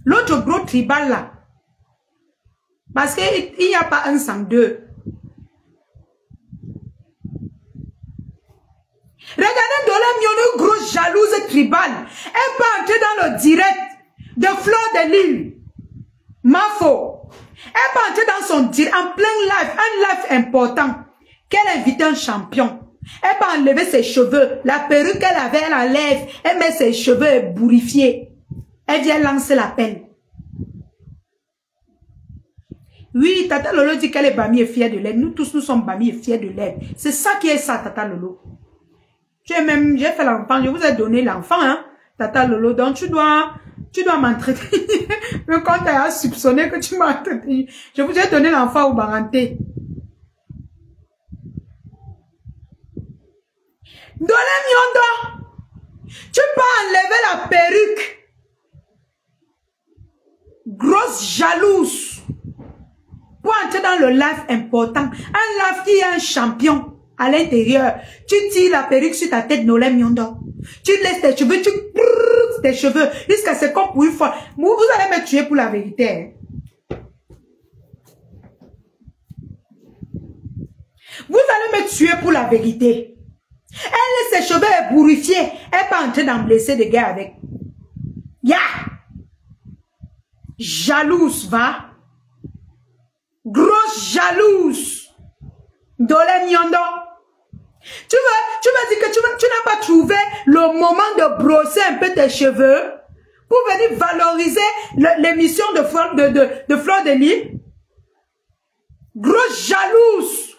[SPEAKER 1] L'autre gros tribal là. Parce qu'il n'y a pas un sans deux. Regardez Dolé Miono, grosse jalouse tribale. Elle peut entrer dans le direct de Flor de Lille. Mafo. Elle peut entrer dans son direct en plein live, un live important. Qu'elle invite un champion. Elle peut enlever ses cheveux. La perruque qu'elle avait, elle enlève. Elle met ses cheveux bourrifiés. Elle vient lancer l'appel. Oui, Tata Lolo dit qu'elle est Bami et fière de l'aide. Nous tous, nous sommes Bami et fiers de l'aide. C'est ça qui est ça, Tata Lolo. J'ai fait l'enfant, je vous ai donné l'enfant, hein, Tata Lolo. Donc tu dois m'entretenir. Mais quand tu as soupçonné que tu m'as entretenu, je vous ai donné l'enfant au Baranté. Dolé Miondo, tu peux enlever la perruque. Grosse jalouse. Pour entrer dans le live important. Un live qui est un champion. à l'intérieur. Tu tires la perruque sur ta tête, Nolem Nyondo. Tu laisses tes cheveux, tu brrr tes cheveux, jusqu'à ce qu'on pour une fois. Vous allez me tuer pour la vérité. Hein. Vous allez me tuer pour la vérité. Elle laisse ses cheveux ébourifiés. Elle n'est pas en train d'en blesser des gars avec. Ya! Jalouse, va? Grosse jalouse. Dole Nyondo. Tu veux dire que tu n'as pas trouvé le moment de brosser un peu tes cheveux pour venir valoriser l'émission de Fleur de Lys? Grosse jalouse.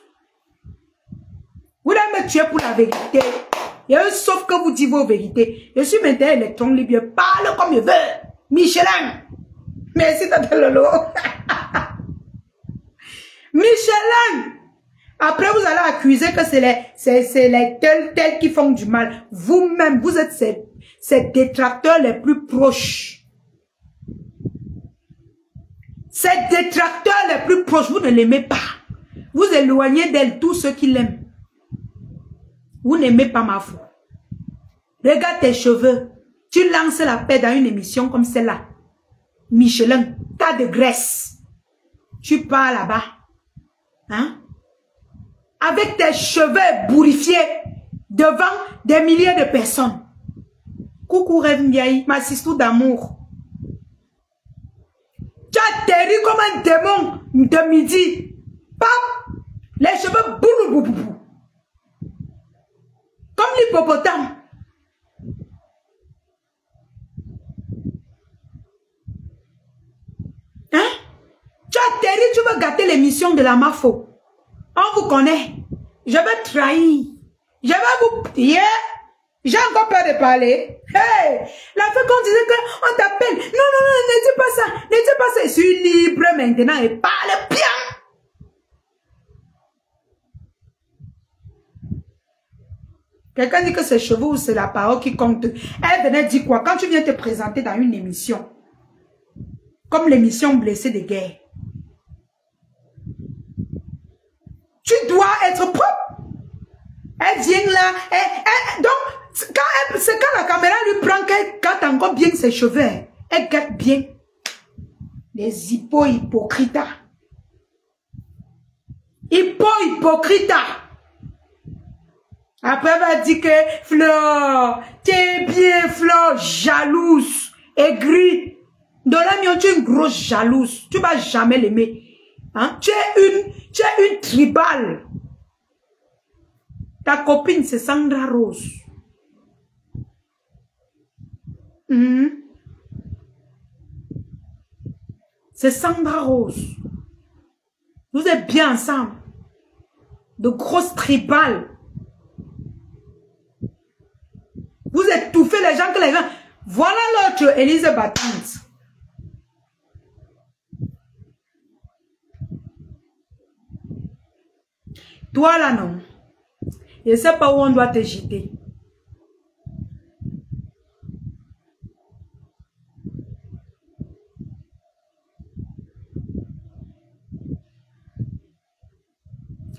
[SPEAKER 1] Vous allez me tuer pour la vérité. Et eux, sauf que vous dites vos vérités. Je suis maintenant électron libre. Parle comme je veux. Michelin. Merci, Tata Lolo. Michelin. Après, vous allez accuser que c'est les tels qui font du mal. Vous-même, vous êtes ces détracteurs les plus proches. Ces détracteurs les plus proches, vous ne l'aimez pas. Vous éloignez d'elle tous ceux qui l'aiment. Vous n'aimez pas ma foi. Regarde tes cheveux. Tu lances la paix dans une émission comme celle-là. Michelin, tas de graisse. Tu pars là-bas. Hein? Avec tes cheveux bourrifiés devant des milliers de personnes. Coucou Rêve Ndiaye, ma sistou d'amour. Tu as atterri comme un démon de midi. Pap, les cheveux boulou boulou boulou. Comme l'hippopotame. Hein? Tu as atterri, tu veux gâter l'émission de la Mafo. On vous connaît. Je vais trahir. Je vais vous... Yeah. J'ai encore peur de parler. Hey! La fois qu'on disait qu'on t'appelle. Non, non, non, ne dis pas ça. Ne dis pas ça. Je suis libre maintenant et parle bien. Quelqu'un dit que c'est cheveux ou c'est la parole qui compte. Elle venait dire quoi? Quand tu viens te présenter dans une émission, comme l'émission Blessé de guerre, tu dois être propre. Elle vient là. Donc, c'est quand la caméra lui prend qu'elle gâte encore bien ses cheveux. Elle gâte bien. Les hypocrites. Hypocrite. Après, elle va dire que Fleur, t'es bien, Fleur, jalouse, aigrie. Dolamion, tu es une grosse jalouse. Tu vas jamais l'aimer. Hein? Tu es une tribale. Ta copine, c'est Sandra Rose. C'est Sandra Rose. Vous êtes bien ensemble. De grosses tribales. Vous étouffez les gens que les gens... Voilà l'autre Élise Battante. Toi là non. Je ne sais pas où on doit te jeter.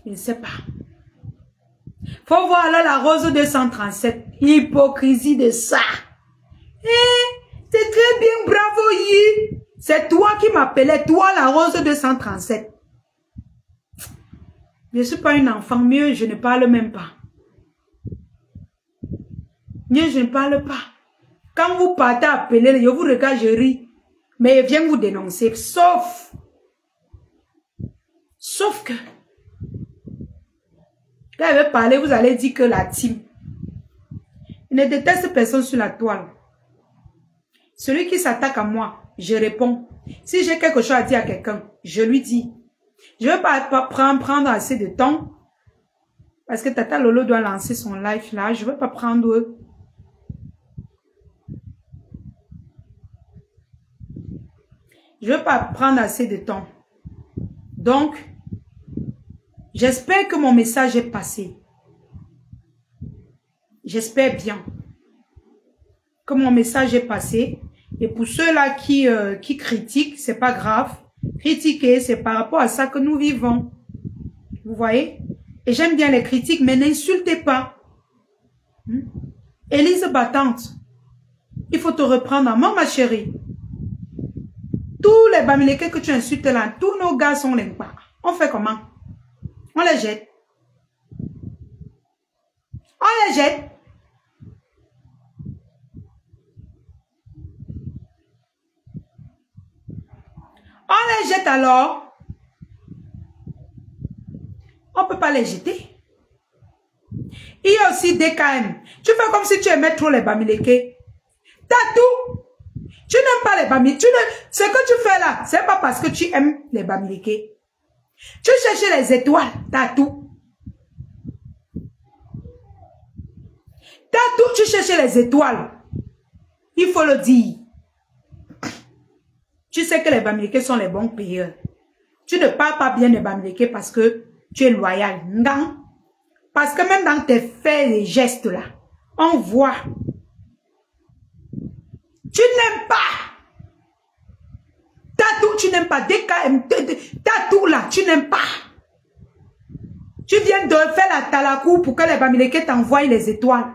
[SPEAKER 1] Je ne sais pas. Faut voir là la rose 237. Hypocrisie de ça. C'est très bien, bravo Yi. C'est toi qui m'appelais, toi la rose 237. Je ne suis pas une enfant, mieux je ne parle même pas. Mieux je ne parle pas. Quand vous partez appeler, je vous regarde, je ris. Mais je viens vous dénoncer. Sauf que, quand je vais parler, vous allez dire que la team. Je ne déteste personne sur la toile. Celui qui s'attaque à moi, je réponds. Si j'ai quelque chose à dire à quelqu'un, je lui dis. Je ne vais pas prendre assez de temps. Parce que Tata Lolo doit lancer son live là. Je ne vais pas prendre... Je ne vais pas prendre assez de temps. Donc, j'espère que mon message est passé. J'espère bien que mon message est passé. Et pour ceux-là qui critiquent, c'est pas grave. Critiquer, c'est par rapport à ça que nous vivons. Vous voyez? Et j'aime bien les critiques, mais n'insultez pas. Élise battante. Il faut te reprendre en main, ma chérie. Tous les Bamileke que tu insultes là, tous nos gars sont les pas. On fait comment? On les jette. On les jette. On les jette alors. On ne peut pas les jeter. Il y a aussi DKM. Tu fais comme si tu aimais trop les Bamileke. T'as tout. Tu n'aimes pas les Bamileke. Ce que tu fais là, c'est pas parce que tu aimes les Bamileke. Tu cherches les étoiles. T'as tout. T'as tout. Tu cherches les étoiles. Il faut le dire. Tu sais que les Bamileke sont les bons payeurs. Tu ne parles pas bien des Bamileke parce que tu es loyal. Non. Parce que même dans tes faits et gestes là, on voit. Tu n'aimes pas. T'as tout, tu n'aimes pas. DKM, t'as tout là, tu n'aimes pas. Tu viens de faire la talakou pour que les Bamileke t'envoient les étoiles.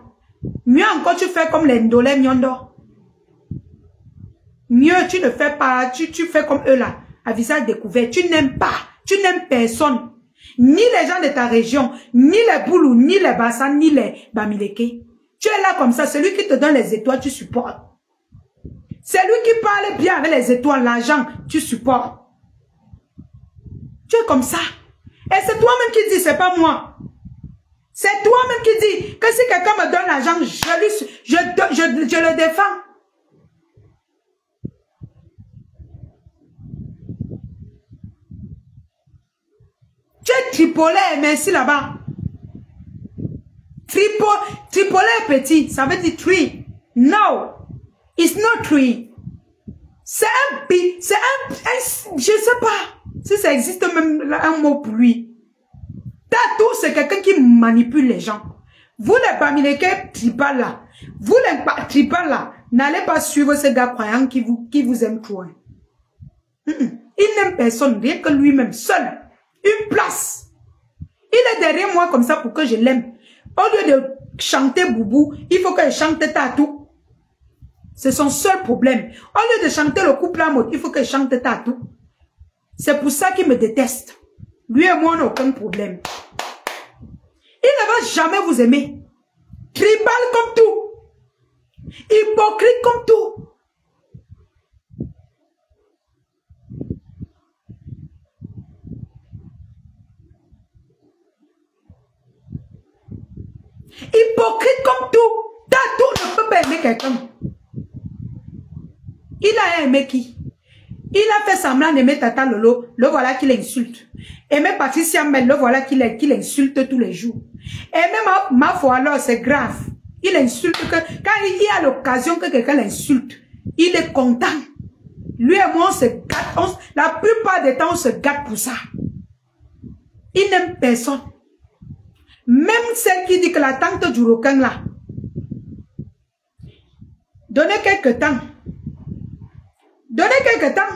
[SPEAKER 1] Mieux encore, tu fais comme les Ndolé Myondo. Mieux, tu ne fais pas, tu fais comme eux là, à visage découvert. Tu n'aimes pas, tu n'aimes personne. Ni les gens de ta région, ni les Boulous, ni les Bassans, ni les Bamileke. Tu es là comme ça, celui qui te donne les étoiles, tu supportes. C'est lui qui parle bien avec les étoiles, l'argent, tu supportes. Tu es comme ça. Et c'est toi-même qui dis, c'est pas moi. C'est toi-même qui dis que si quelqu'un me donne l'argent, je le défends. Tu es tripolé, merci là-bas. Tripolé petit, ça veut dire tree. No, it's not tree. C'est un pi, c'est un, je sais pas si ça existe même un mot pour lui. Tatou, c'est quelqu'un qui manipule les gens. Vous les Bamileke tribal là, vous les tribal là, n'allez pas suivre ce gars croyant qui vous aime trop. Il n'aime personne, rien que lui-même, seul. Une place. Il est derrière moi comme ça pour que je l'aime. Au lieu de chanter Boubou, il faut que je chante Tatou. C'est son seul problème. Au lieu de chanter le couple à mode, il faut que je chante Tatou. C'est pour ça qu'il me déteste. Lui et moi, on n'a aucun problème. Il ne va jamais vous aimer. Tribal comme tout. Hypocrite comme tout. Hypocrite comme tout. Tatou ne peut pas aimer quelqu'un. Il a aimé qui? Il a fait semblant d'aimer Tata Lolo. Le voilà qu'il insulte. Aimer Patricia Mel. Le voilà qu'il insulte tous les jours. Aimer ma foi alors c'est grave. Il insulte que quand il y a l'occasion que quelqu'un l'insulte, il est content. Lui et moi on se gâte. La plupart des temps on se gâte pour ça. Il n'aime personne. Même celle qui dit que la tante du requin là, donnez quelques temps. Donnez quelques temps.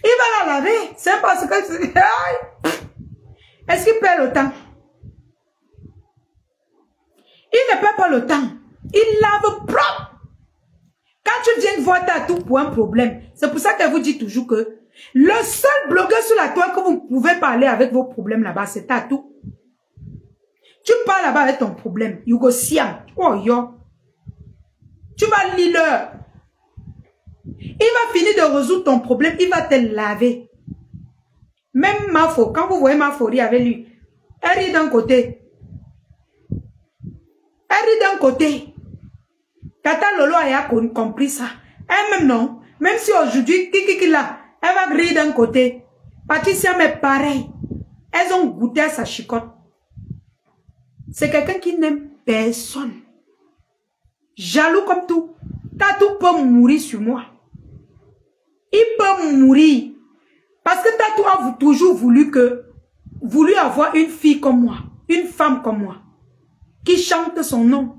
[SPEAKER 1] Il va la laver. C'est parce que... Est-ce qu'il perd le temps? Il ne perd pas le temps. Il lave propre. Quand tu viens voir Tatou pour un problème, c'est pour ça qu'elle vous dit toujours que le seul blogueur sur la toile que vous pouvez parler avec vos problèmes là-bas, c'est Tatou. Tu parles là-bas avec ton problème. Yugo Siam. Oh yo. Tu vas lire. Il va finir de résoudre ton problème. Il va te laver. Même Mafo. Quand vous voyez Mafo rire avec lui. Elle rit d'un côté. Elle rit d'un côté. Tata Lolo a compris ça. Elle-même non. Même si aujourd'hui, là, elle va rire d'un côté. Patricia, mais pareil. Elles ont goûté à sa chicotte. C'est quelqu'un qui n'aime personne. Jaloux comme tout. Tatou peut mourir sur moi. Il peut mourir. Parce que Tatou a toujours voulu avoir une fille comme moi. Une femme comme moi. Qui chante son nom.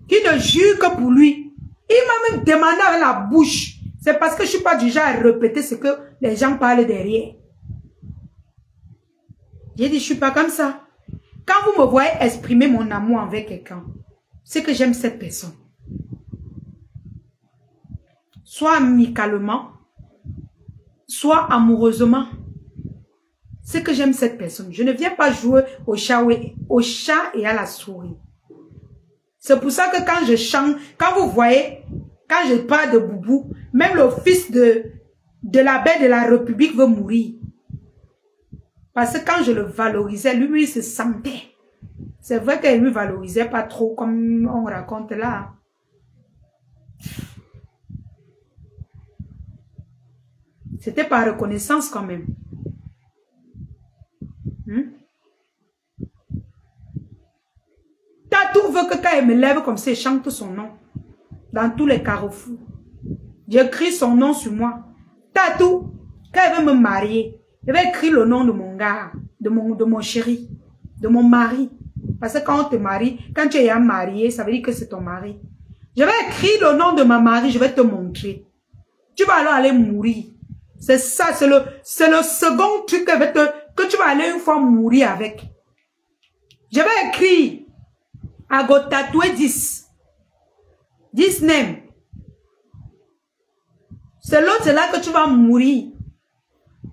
[SPEAKER 1] Qui ne jure que pour lui. Il m'a même demandé avec la bouche. C'est parce que je ne suis pas du genre à répéter ce que les gens parlent derrière. J'ai dit, je ne suis pas comme ça. Quand vous me voyez exprimer mon amour avec quelqu'un, c'est que j'aime cette personne. Soit amicalement, soit amoureusement. C'est que j'aime cette personne. Je ne viens pas jouer au chat et à la souris. C'est pour ça que quand je chante, quand vous voyez, quand je parle de Boubou, même le fils de la belle de la République veut mourir. Parce que quand je le valorisais, lui, il se sentait. C'est vrai qu'il ne lui valorisait pas trop, comme on raconte là. C'était par reconnaissance quand même. Tatou veut que quand il me lève comme ça, il chante son nom. Dans tous les carrefours. J'écris son nom sur moi. Tatou, quand il veut me marier, il va écrire le nom de mon gars, de mon chéri, de mon mari. Parce que quand on te marie, quand tu es marié, ça veut dire que c'est ton mari. Je vais écrire le nom de ma mari, je vais te montrer. Tu vas alors aller mourir. C'est ça, c'est le second truc que tu vas aller une fois mourir avec. Je vais écrire, à go tatouer 10. 10 names. C'est l'autre, c'est là que tu vas mourir.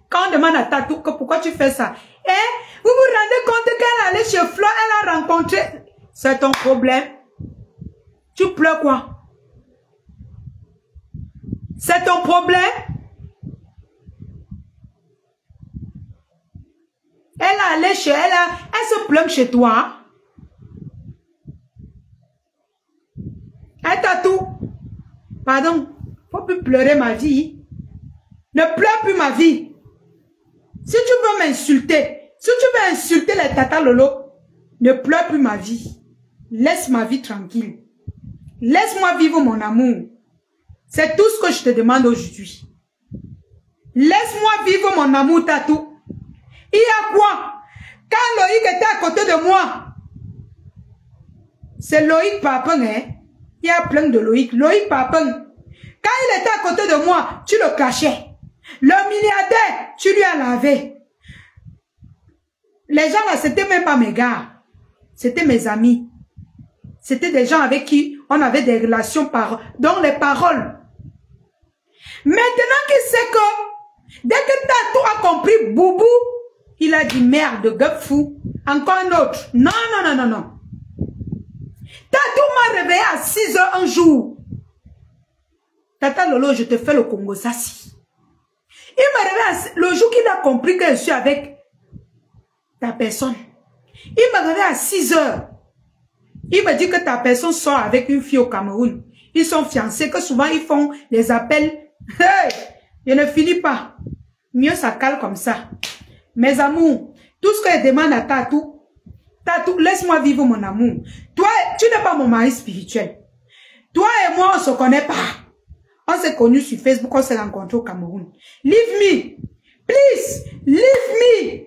[SPEAKER 1] Quand on demande à Tatou que pourquoi tu fais ça, vous vous rendez compte qu'elle allait chez Flo, elle a rencontré. C'est ton problème. Tu pleures quoi? C'est ton problème. Elle allait chez elle, elle se plaint chez toi. Tatou, pardon, faut plus pleurer ma vie. Ne pleure plus ma vie. Si tu veux m'insulter, si tu veux insulter les tata lolo, ne pleure plus ma vie. Laisse ma vie tranquille. Laisse-moi vivre mon amour. C'est tout ce que je te demande aujourd'hui. Laisse-moi vivre mon amour, Tatou. Il y a quoi? Quand Loïc était à côté de moi, c'est Loïc Papin, hein? Il y a plein de Loïc. Loïc Papin. Quand il était à côté de moi, tu le cachais. Le milliardaire, tu lui as lavé. Les gens là, c'était même pas mes gars. C'était mes amis. C'était des gens avec qui on avait des relations dans les paroles. Maintenant qu'il sait que, dès que Tatou a compris Boubou, il a dit merde, gueule fou. Encore un autre. Non, non, non, non, non. Tatou m'a réveillé à 6 h un jour. Tata Lolo, je te fais le Congo Sassi. Il m'a réveillé le jour qu'il a compris que je suis avec ta personne. Il m'a réveillé à 6 h. Il m'a dit que ta personne sort avec une fille au Cameroun. Ils sont fiancés, que souvent ils font des appels. Hey, je ne finis pas. Mieux ça cale comme ça. Mes amours, tout ce que je demande à Tatou, Tatou, laisse-moi vivre mon amour. Toi, tu n'es pas mon mari spirituel. Toi et moi, on ne se connaît pas. On s'est connus sur Facebook, on s'est rencontrés au Cameroun. Leave me. Please, leave me.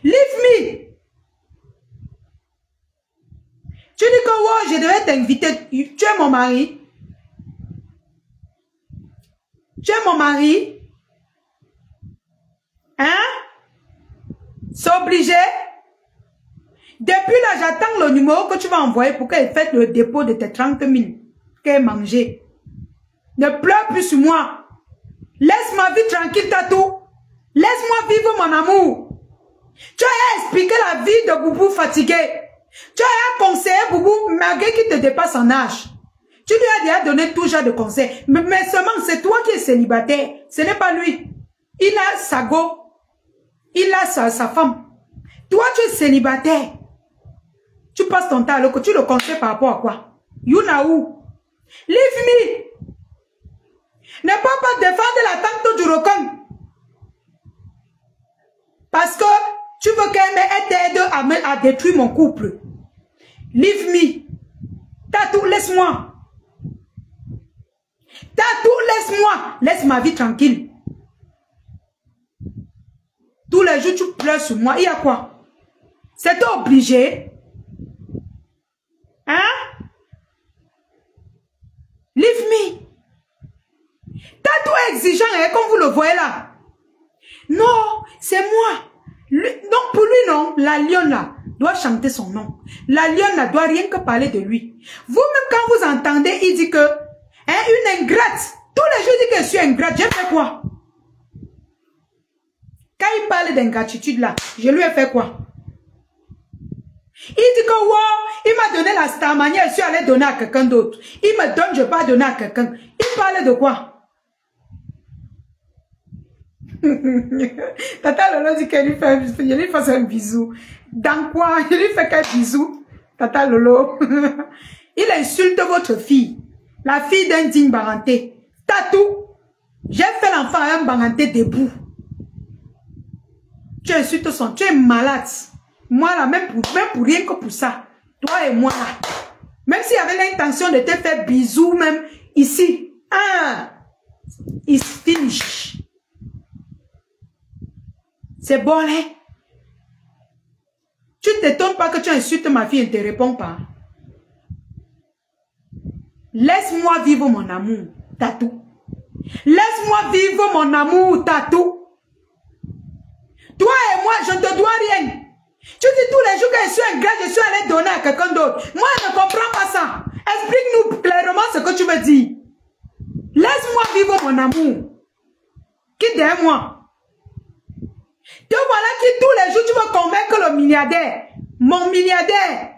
[SPEAKER 1] Leave me. Tu dis que wow, je devais t'inviter. Tu es mon mari. Tu es mon mari. Hein? C'est obligé. Depuis là, j'attends le numéro que tu vas envoyer pour qu'elle fasse le dépôt de tes 30 000 qu'elle manger. Ne pleure plus sur moi. Laisse ma vie tranquille, Tatou. Laisse-moi vivre mon amour. Tu as expliqué la vie de Boubou fatigué. Tu as conseillé Boubou, malgré qu'il te dépasse en âge. Tu lui as déjà donné tout genre de conseils. Mais seulement, c'est toi qui es célibataire. Ce n'est pas lui. Il a sa go. Il a sa femme. Toi, tu es célibataire. Tu passes ton temps alors que tu le conseilles par rapport à quoi? You know. Leave me. Ne peux pas défendre la tante du requin. Parce que tu veux qu'elle t'aide à détruire mon couple. Leave me. Tatou, laisse-moi. Tatou, laisse-moi. Laisse ma vie tranquille. Tous les jours, tu pleures sur moi. Il y a quoi? C'est obligé. Hein? Leave me. Tatou est exigeant, hein, comme vous le voyez là. Non, c'est moi. Donc pour lui, non, la lionne là. doit chanter son nom. La lionne ne doit rien que parler de lui. Vous-même, quand vous entendez, il dit que, hein, une ingrate, tous les jours, il dit que je suis ingrate, j'ai fait quoi? Quand il parle d'ingratitude là, je lui ai fait quoi? Il dit que, wow, il m'a donné la starmania, je suis allé donner à quelqu'un d'autre. Il me donne, je ne vais pas donner à quelqu'un. Il parle de quoi? Tata Lolo dit qu'elle lui fait un bisou. Dans quoi? Je lui fais quel bisou? Tata Lolo. Il insulte votre fille. La fille d'un digne Baranté. Tatou. J'ai fait l'enfant à un Baranté debout. Tu insultes son. Tu es malade. Moi là, même pour rien que pour ça. Toi et moi là. Même s'il y avait l'intention de te faire bisou, même ici. Ah. It's finished. C'est bon, hein? Tu ne t'étonnes pas que tu insultes ma fille et ne te réponds pas. Laisse-moi vivre mon amour, Tatou. Laisse-moi vivre mon amour, Tatou. Toi et moi, je ne te dois rien. Tu dis tous les jours que je suis ingrat, je suis allé donner à quelqu'un d'autre. Moi, je ne comprends pas ça. Explique-nous clairement ce que tu veux dire. Laisse-moi vivre mon amour. Qui derrière moi? Te voilà qui tous les jours tu veux convaincre le milliardaire, mon milliardaire,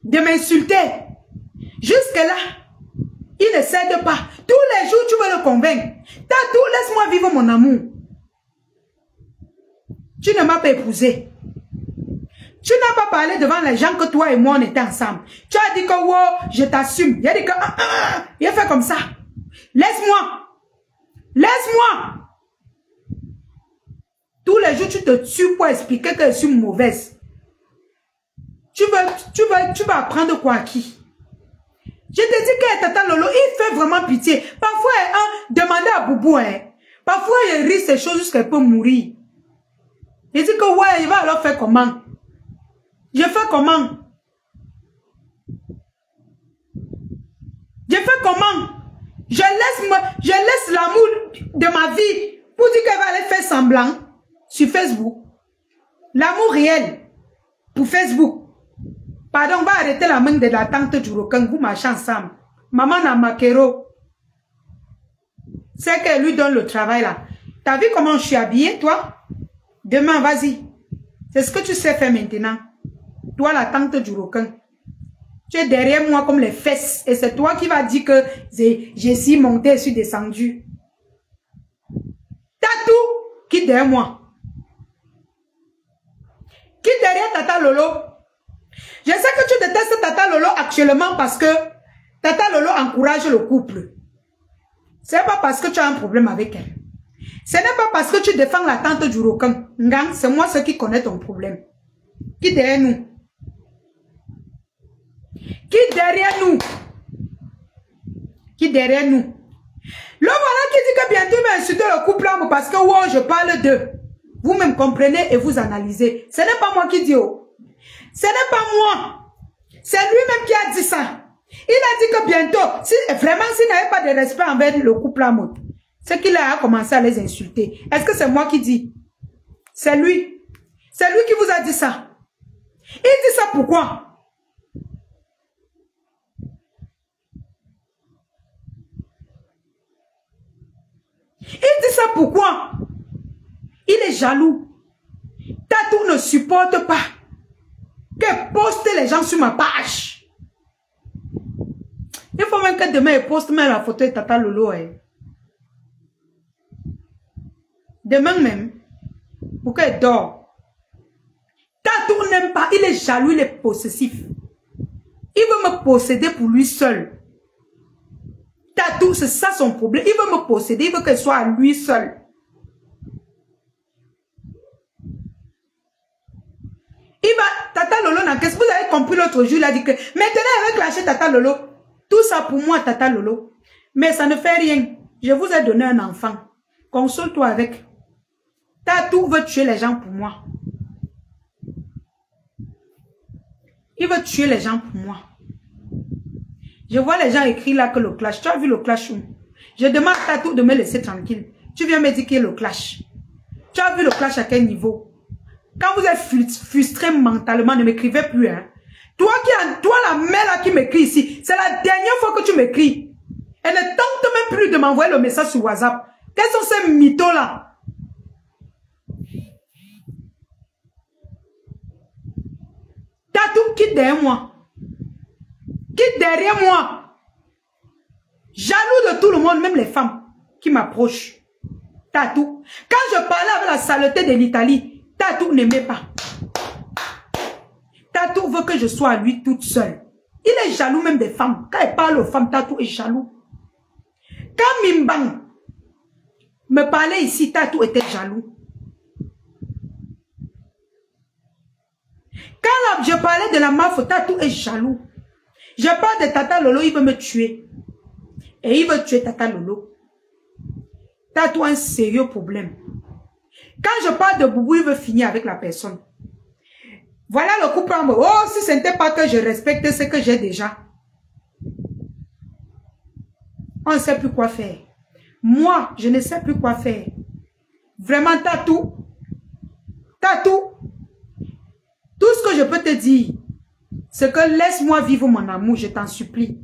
[SPEAKER 1] de m'insulter. Jusque-là, il ne cède pas. Tous les jours tu veux le convaincre. Tatou, laisse-moi vivre mon amour. Tu ne m'as pas épousé. Tu n'as pas parlé devant les gens que toi et moi on était ensemble. Tu as dit que wow, je t'assume. Il a dit que il a fait comme ça. Laisse-moi. Laisse-moi. Tous les jours, tu te tues pour expliquer que je suis mauvaise. Tu vas apprendre quoi à qui? Je te dis que Tata Lolo, il fait vraiment pitié. Parfois, demandez à Boubou, hein. Parfois, il rit ces choses jusqu'à peut mourir. Il dit que ouais, il va alors faire comment? Je fais comment? Je fais comment? Je laisse l'amour de ma vie pour dire qu'elle va aller faire semblant. Sur Facebook, l'amour réel pour Facebook. Pardon, on va arrêter la main de la tante du requin, vous marchez ensemble. Maman Namakero, c'est qu'elle lui donne le travail là. T'as vu comment je suis habillée, toi? Demain, vas-y. C'est ce que tu sais faire maintenant. Toi, la tante du requin. Tu es derrière moi comme les fesses. Et c'est toi qui vas dire que j'ai si monté et suis descendu. Tatou, qui derrière moi? Qui derrière Tata Lolo? Je sais que tu détestes Tata Lolo actuellement parce que Tata Lolo encourage le couple. Ce n'est pas parce que tu as un problème avec elle. Ce n'est pas parce que tu défends la tante du requin. C'est moi ceux qui connaît ton problème. Qui derrière nous? Qui derrière nous? Qui derrière nous? Le voilà qui dit que bientôt il va insulter le couple parce que wow, je parle d'eux. Vous-même comprenez et vous analysez. Ce n'est pas moi qui dis. Oh. Ce n'est pas moi. C'est lui-même qui a dit ça. Il a dit que bientôt, si vraiment s'il n'avait pas de respect envers le couple amoureux, c'est qu'il a commencé à les insulter. Est-ce que c'est moi qui dis? C'est lui. C'est lui qui vous a dit ça. Il dit ça pourquoi? Il dit ça pourquoi? Il est jaloux. Tatou ne supporte pas que poste les gens sur ma page. Il faut même que demain il poste même la photo de Tata Lolo. Hein. Demain même, pour qu'elle dort. Tatou n'aime pas, il est jaloux, il est possessif. Il veut me posséder pour lui seul. Tatou, c'est ça son problème. Il veut me posséder, il veut qu'elle soit à lui seul. Il va, Tata Lolo, qu'est-ce que vous avez compris l'autre jour? Il a dit que maintenant il va clasher Tata Lolo. Tout ça pour moi, Tata Lolo. Mais ça ne fait rien. Je vous ai donné un enfant. Console-toi avec. Tatou veut tuer les gens pour moi. Il veut tuer les gens pour moi. Je vois les gens écrire là que le clash. Tu as vu le clash où? Je demande à Tatou de me laisser tranquille. Tu viens me dire qu'il y a le clash. Tu as vu le clash à quel niveau? Quand vous êtes frustré mentalement, ne m'écrivez plus. Hein. Toi la mère là qui m'écrit ici, c'est la dernière fois que tu m'écris. Elle ne tente même plus de m'envoyer le message sur WhatsApp. Quels sont ces mythos là? Tatou, quitte derrière moi. Quitte derrière moi. Jaloux de tout le monde, même les femmes qui m'approchent. Tatou. Quand je parlais avec la saleté de l'Italie, Tatou n'aimait pas. Tatou veut que je sois à lui toute seule. Il est jaloux même des femmes. Quand il parle aux femmes, Tatou est jaloux. Quand Mimbang me parlait ici, Tatou était jaloux. Quand je parlais de la mafia, Tatou est jaloux. Je parle de Tata Lolo, il veut me tuer. Et il veut tuer Tata Lolo. Tatou a un sérieux problème. Quand je parle de Boubou, il veut finir avec la personne. Voilà le couple en mode, oh, si ce n'était pas que je respecte ce que j'ai déjà. On ne sait plus quoi faire. Moi, je ne sais plus quoi faire. Vraiment, Tatou. Tatou. Tout ce que je peux te dire, c'est que laisse-moi vivre mon amour, je t'en supplie.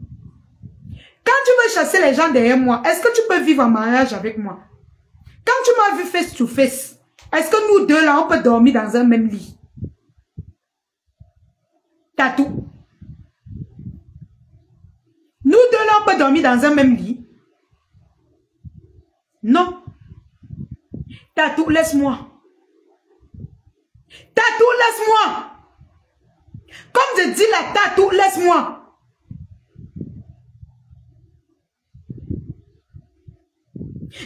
[SPEAKER 1] Quand tu veux chasser les gens derrière moi, est-ce que tu peux vivre en mariage avec moi? Quand tu m'as vu face to face, est-ce que nous deux là, on peut dormir dans un même lit? Tatou. Nous deux là, on peut dormir dans un même lit? Non. Tatou, laisse-moi. Tatou, laisse-moi. Comme je dis là, Tatou, laisse-moi.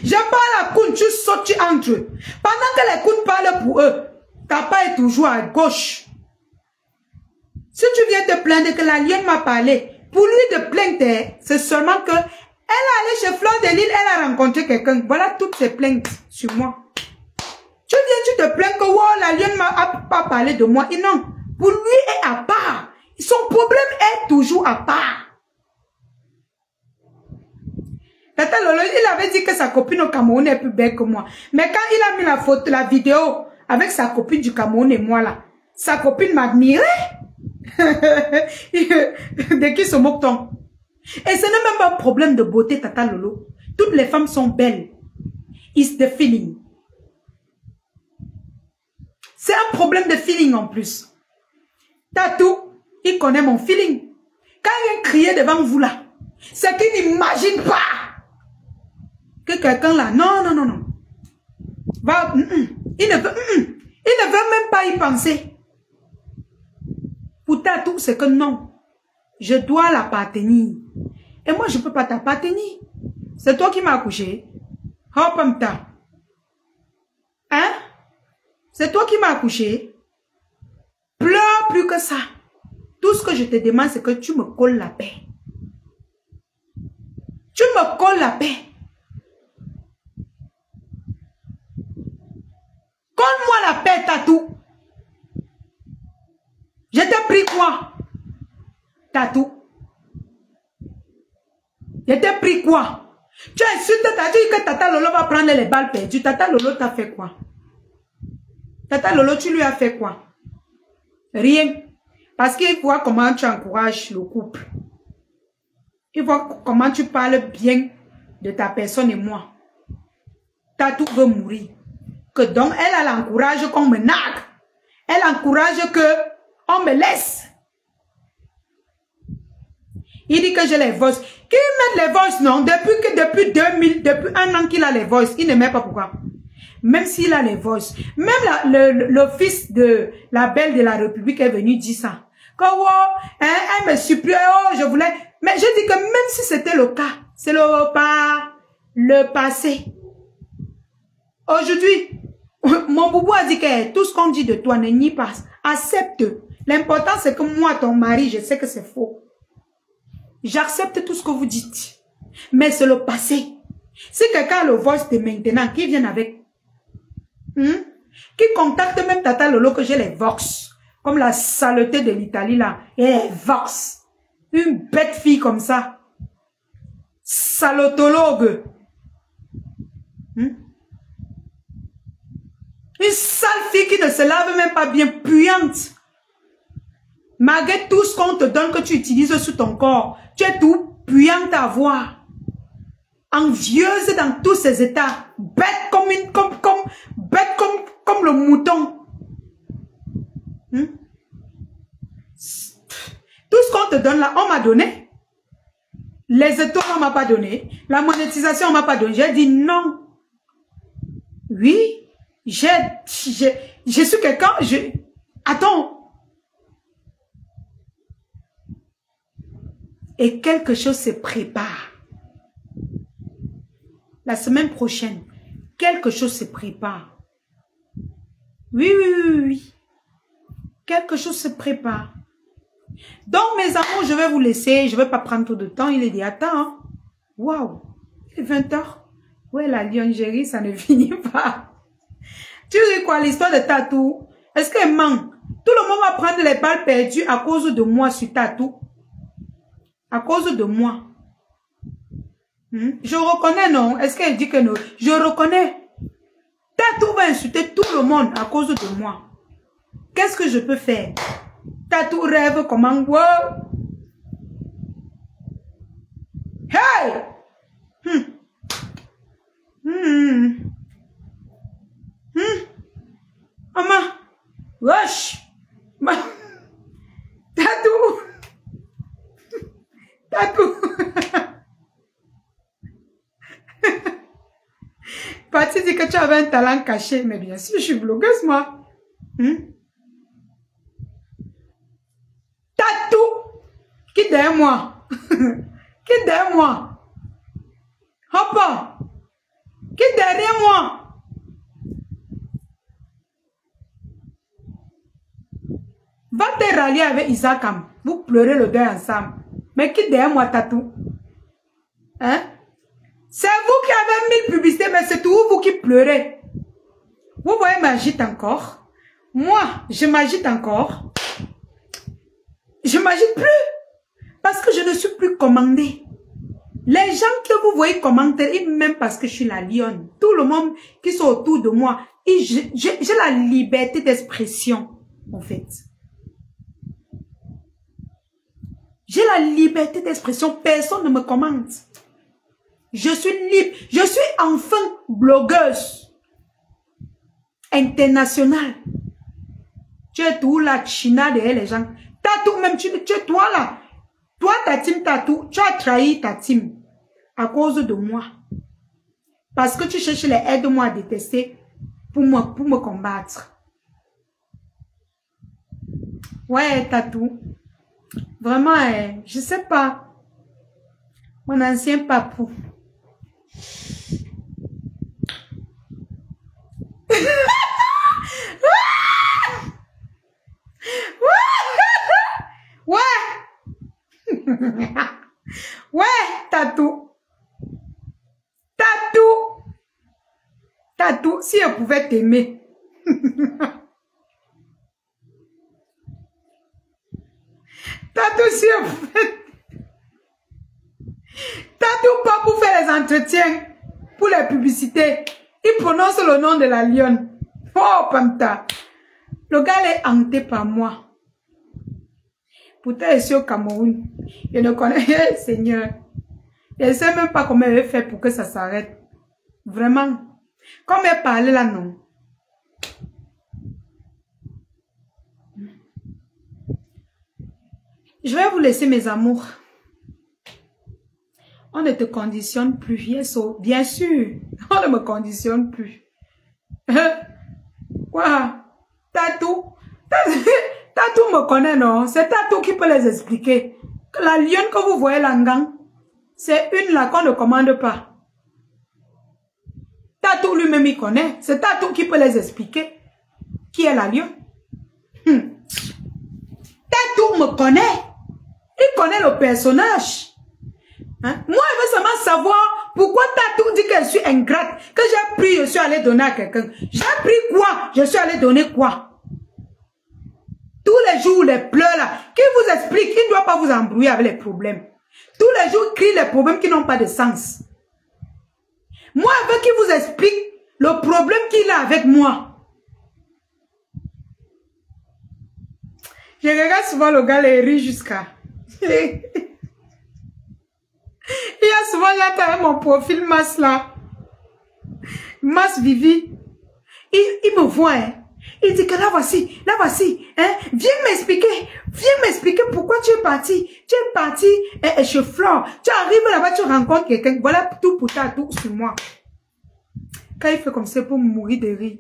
[SPEAKER 1] Je parle à Koun, tu sautes, tu entres. Pendant que les Koun parlent pour eux, Papa est toujours à gauche. Si tu viens te plaindre que la lionne m'a parlé, pour lui de plaindre, c'est seulement que elle est allée chez Fleur de Lille, elle a rencontré quelqu'un. Voilà toutes ces plaintes sur moi. Tu viens, tu te plains que wow, la lionne m'a pas parlé de moi. Et non, pour lui est à part. Son problème est toujours à part. Tata Lolo, il avait dit que sa copine au Cameroun est plus belle que moi. Mais quand il a mis la photo, la vidéo avec sa copine du Cameroun et moi là, sa copine m'admirait. De qui se moque-t-on? Et ce n'est même pas un problème de beauté, Tata Lolo. Toutes les femmes sont belles. It's the feeling. C'est un problème de feeling en plus. Tatou, il connaît mon feeling. Quand il vient crier devant vous là, c'est qu'il n'imagine pas que quelqu'un là, non, non, non, non. Va, il ne veut même pas y penser. Pour Tatou, c'est que non. Je dois l'appartenir. Et moi, je ne peux pas t'appartenir. C'est toi qui m'as accouché. Hopamta. Hein? C'est toi qui m'as accouché. Pleure plus que ça. Tout ce que je te demande, c'est que tu me colles la paix. Tu me colles la paix. Colle-moi la paix, Tatou. Je t'ai pris quoi? Tatou. Je t'ai pris quoi? Tu as insulté, tu as dit que Tata Lolo va prendre les balles perdues. Tata Lolo t'a fait quoi? Tata Lolo, tu lui as fait quoi? Rien. Parce qu'il voit comment tu encourages le couple. Il voit comment tu parles bien de ta personne et moi. Tatou veut mourir. Que donc, elle encourage qu'on me nargue. Elle encourage que on me laisse. Il dit que j'ai les voices. Qui met les voices, non? Depuis 2000, depuis un an qu'il a les voices, il ne met pas pourquoi. Même s'il a les voices. Même le fils de la belle de la République est venu dire ça. Que, oh, hein, elle me supplie, oh, je voulais. Mais je dis que même si c'était le cas, c'est le passé. Aujourd'hui, mon boubou a dit que tout ce qu'on dit de toi ne nie pas. Accepte. L'important c'est que moi, ton mari, je sais que c'est faux. J'accepte tout ce que vous dites. Mais c'est le passé. Si quelqu'un a le voice de maintenant, qui vient avec? Qui contacte même Tata Lolo que j'ai les vox. Comme la saleté de l'Italie là. Et les vox. Une bête fille comme ça. Salotologue. Une sale fille qui ne se lave même pas bien, puante. Malgré tout ce qu'on te donne que tu utilises sur ton corps, tu es tout puante à voir. Envieuse dans tous ses états. Bête comme le mouton. Tout ce qu'on te donne là, on m'a donné. Les étoiles, on m'a pas donné. La monétisation, on m'a pas donné. J'ai dit non. Oui, je suis quelqu'un, attends. Et quelque chose se prépare. La semaine prochaine, quelque chose se prépare. Oui. Quelque chose se prépare. Donc, mes amours, je vais vous laisser. Je ne vais pas prendre trop de temps. Il est dit, attends. Waouh. Il est 20 h. Ouais, la liongerie, ça ne finit pas. Tu dis quoi, l'histoire de Tatou? Est-ce qu'elle ment? Tout le monde va prendre les balles perdues à cause de moi sur Tatou. À cause de moi. Je reconnais, non? Est-ce qu'elle dit que non? Je reconnais. Tatou va insulter tout le monde à cause de moi. Qu'est-ce que je peux faire? Tatou rêve comment? Wow. Hey! Maman! Wesh! Tatou! Tatou! Patty dit que tu avais un talent caché, mais bien sûr, je suis blogueuse, moi. Tatou! Qui derrière moi? Qui derrière moi? Hoppa! Qui derrière moi? Va te rallier avec Isakam. Vous pleurez le deuil ensemble. Mais qui derrière moi, Tatou? Hein? C'est vous qui avez 1000 publicités, mais c'est toujours vous qui pleurez. Vous voyez, m'agite encore. Moi, je m'agite encore. Je m'agite plus. Parce que je ne suis plus commandée. Les gens que vous voyez commenter, ils m'aiment parce que je suis la lionne. Tout le monde qui sont autour de moi, j'ai la liberté d'expression, en fait. J'ai la liberté d'expression. Personne ne me commente. Je suis libre. Je suis enfin blogueuse internationale. Tu es tout la China derrière les gens. Tatou, même tu es toi là. Toi, ta team Tatou, tu as trahi ta team à cause de moi. Parce que tu cherches les aides-moi à détester pour me combattre. Ouais, Tatou. Vraiment, je sais pas. Mon ancien papou. Ouais. Ouais, Tatou. Tatou. Tatou, si elle pouvait t'aimer. Tatou, si elle pouvait... Tatou, pas pour faire les entretiens, pour les publicités. Il prononce le nom de la lionne. Oh, Pamta. Le gars est hanté par moi. Pourtant, je suis au Cameroun. Je ne connais... Seigneur. Je ne sais même pas comment elle fait pour que ça s'arrête. Vraiment. Comme elle parlait là, non. Je vais vous laisser, mes amours. On ne te conditionne plus. Bien sûr. On ne me conditionne plus. Quoi? Tatou? Tatou me connaît, non? C'est Tatou qui peut les expliquer. La lionne que vous voyez là, c'est une là qu'on ne commande pas. Tatou lui-même, il connaît. C'est Tatou qui peut les expliquer. Qui est la lionne? Tatou me connaît. Il connaît le personnage. Hein? Moi, je veux seulement savoir pourquoi Tatou dit que je suis ingrate. Que j'ai pris, je suis allé donner à quelqu'un. J'ai pris quoi? Je suis allé donner quoi? Tous les jours, les pleurs là, qui vous explique, il ne doit pas vous embrouiller avec les problèmes. Tous les jours, il crie les problèmes qui n'ont pas de sens. Moi, je veux qu'il vous explique le problème qu'il a avec moi. Je regarde souvent le gars, il rit jusqu'à... Il y a souvent, j'attends mon profil masse là. Masse Vivi. Il me voit, hein. Il dit que là voici, hein. Viens m'expliquer pourquoi tu es parti. Tu es parti chez Flore. Tu arrives là-bas, tu rencontres quelqu'un. Voilà tout pour ta tout sur moi. Quand il fait comme ça pour mourir de rire,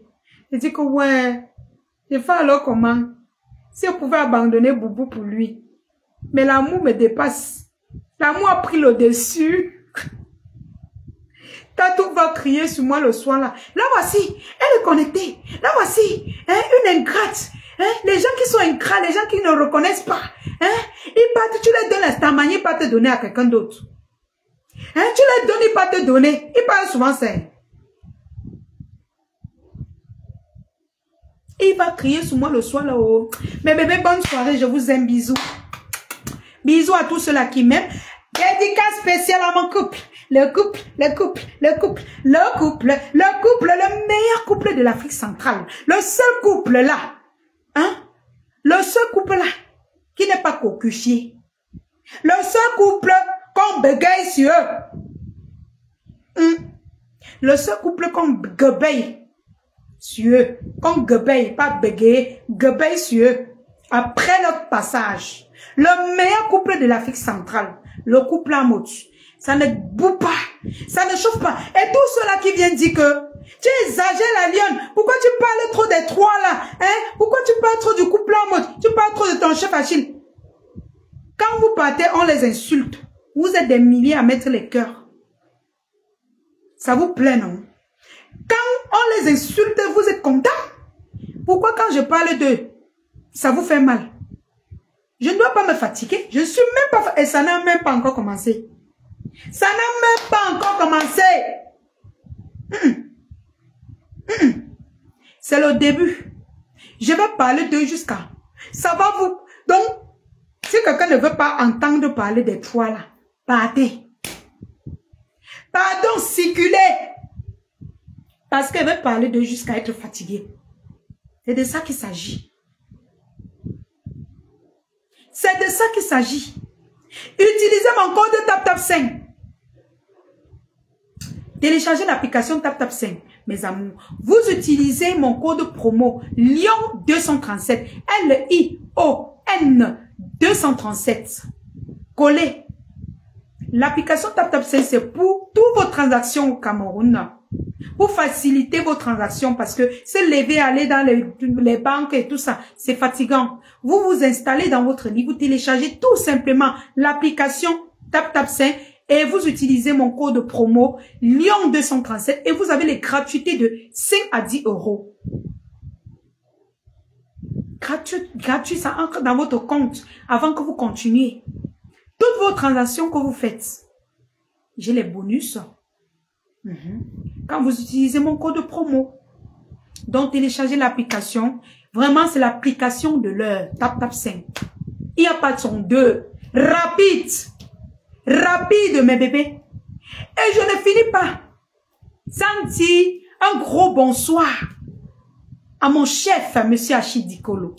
[SPEAKER 1] il dit que ouais, je fais alors comment? Si on pouvait abandonner Boubou pour lui. Mais l'amour me dépasse. L'amour a pris le dessus. Tatou va crier sur moi le soir là. Là voici, elle est connectée. Là voici, hein, une ingrate. Hein, les gens qui sont ingrats, les gens qui ne reconnaissent pas. Hein, ils partent, tu les donnes à ta manière, pas te donner à quelqu'un d'autre. Hein, tu les donnes, ils pas te donner. Ils parlent souvent ça. Il va crier sur moi le soir là-haut. Mais bébé, bonne soirée, je vous aime, bisous. Bisous à tous ceux-là qui m'aiment. Dédicace spéciale à mon couple. Le meilleur couple de l'Afrique centrale. Le seul couple là. Hein? Le seul couple là. Qui n'est pas cocuchier. Le seul couple qu'on bégaye sur eux. Le seul couple qu'on bégaye sur eux. Qu'on bégaye, pas bégaye. Bégaye sur eux. Après notre passage. Le meilleur couple de l'Afrique centrale. Le couple à motu. Ça ne boue pas. Ça ne chauffe pas. Et tous ceux-là qui viennent dire que tu exagères la lionne. Pourquoi tu parles trop des trois là? Hein? Pourquoi tu parles trop du couple en mode? Tu parles trop de ton chef Achille. Quand vous partez, on les insulte. Vous êtes des milliers à mettre les cœurs. Ça vous plaît, non? Quand on les insulte, vous êtes content. Pourquoi quand je parle d'eux, ça vous fait mal? Je ne dois pas me fatiguer. Je ne suis même pas... Et ça n'a même pas encore commencé. Ça n'a même pas encore commencé. C'est le début. Je vais parler d'eux jusqu'à... Ça va vous... Donc, si quelqu'un ne veut pas entendre parler des trois là, partez. Pardon, circulez. Parce qu'elle veut parler d'eux jusqu'à être fatiguée. C'est de ça qu'il s'agit. C'est de ça qu'il s'agit. Utilisez mon code TapTap5. Téléchargez l'application TapTap5. Mes amours, vous utilisez mon code promo Lion237. L-I-O-N 237. Collez. L'application TapTap5, c'est pour toutes vos transactions au Cameroun. Pour faciliter vos transactions parce que se lever, aller dans les banques et tout ça, c'est fatigant. Vous vous installez dans votre lit, vous téléchargez tout simplement l'application TapTap5 et vous utilisez mon code promo Lion237 et vous avez les gratuités de 5 à 10 euros. Gratuit, ça entre dans votre compte avant que vous continuiez. Toutes vos transactions que vous faites, j'ai les bonus. Quand vous utilisez mon code promo. Donc, téléchargez l'application. Vraiment, c'est l'application de l'heure. TapTap5. Il n'y a pas de son 2. Rapide. Rapide, mes bébés. Et je ne finis pas sans dire un gros bonsoir à mon chef, monsieur Achidikolo.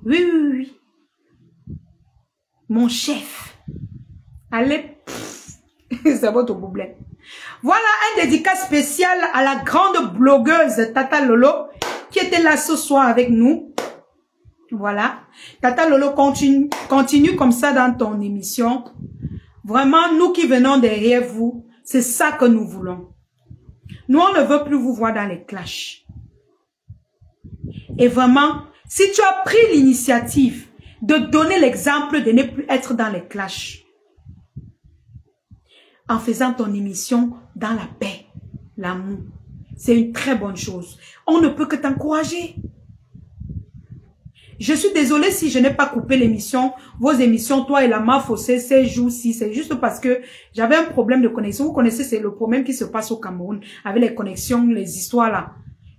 [SPEAKER 1] Oui. Mon chef. Allez, c'est votre problème. Voilà un dédicace spécial à la grande blogueuse Tata Lolo qui était là ce soir avec nous. Voilà. Tata Lolo, continue comme ça dans ton émission. Vraiment, nous qui venons derrière vous, c'est ça que nous voulons. Nous, on ne veut plus vous voir dans les clashs. Et vraiment, si tu as pris l'initiative de donner l'exemple de ne plus être dans les clashs, en faisant ton émission dans la paix, l'amour, c'est une très bonne chose. On ne peut que t'encourager. Je suis désolée si je n'ai pas coupé l'émission, vos émissions, toi et la Mafossé, ces jours-ci. C'est juste parce que j'avais un problème de connexion. Vous connaissez, c'est le problème qui se passe au Cameroun avec les connexions, les histoires là.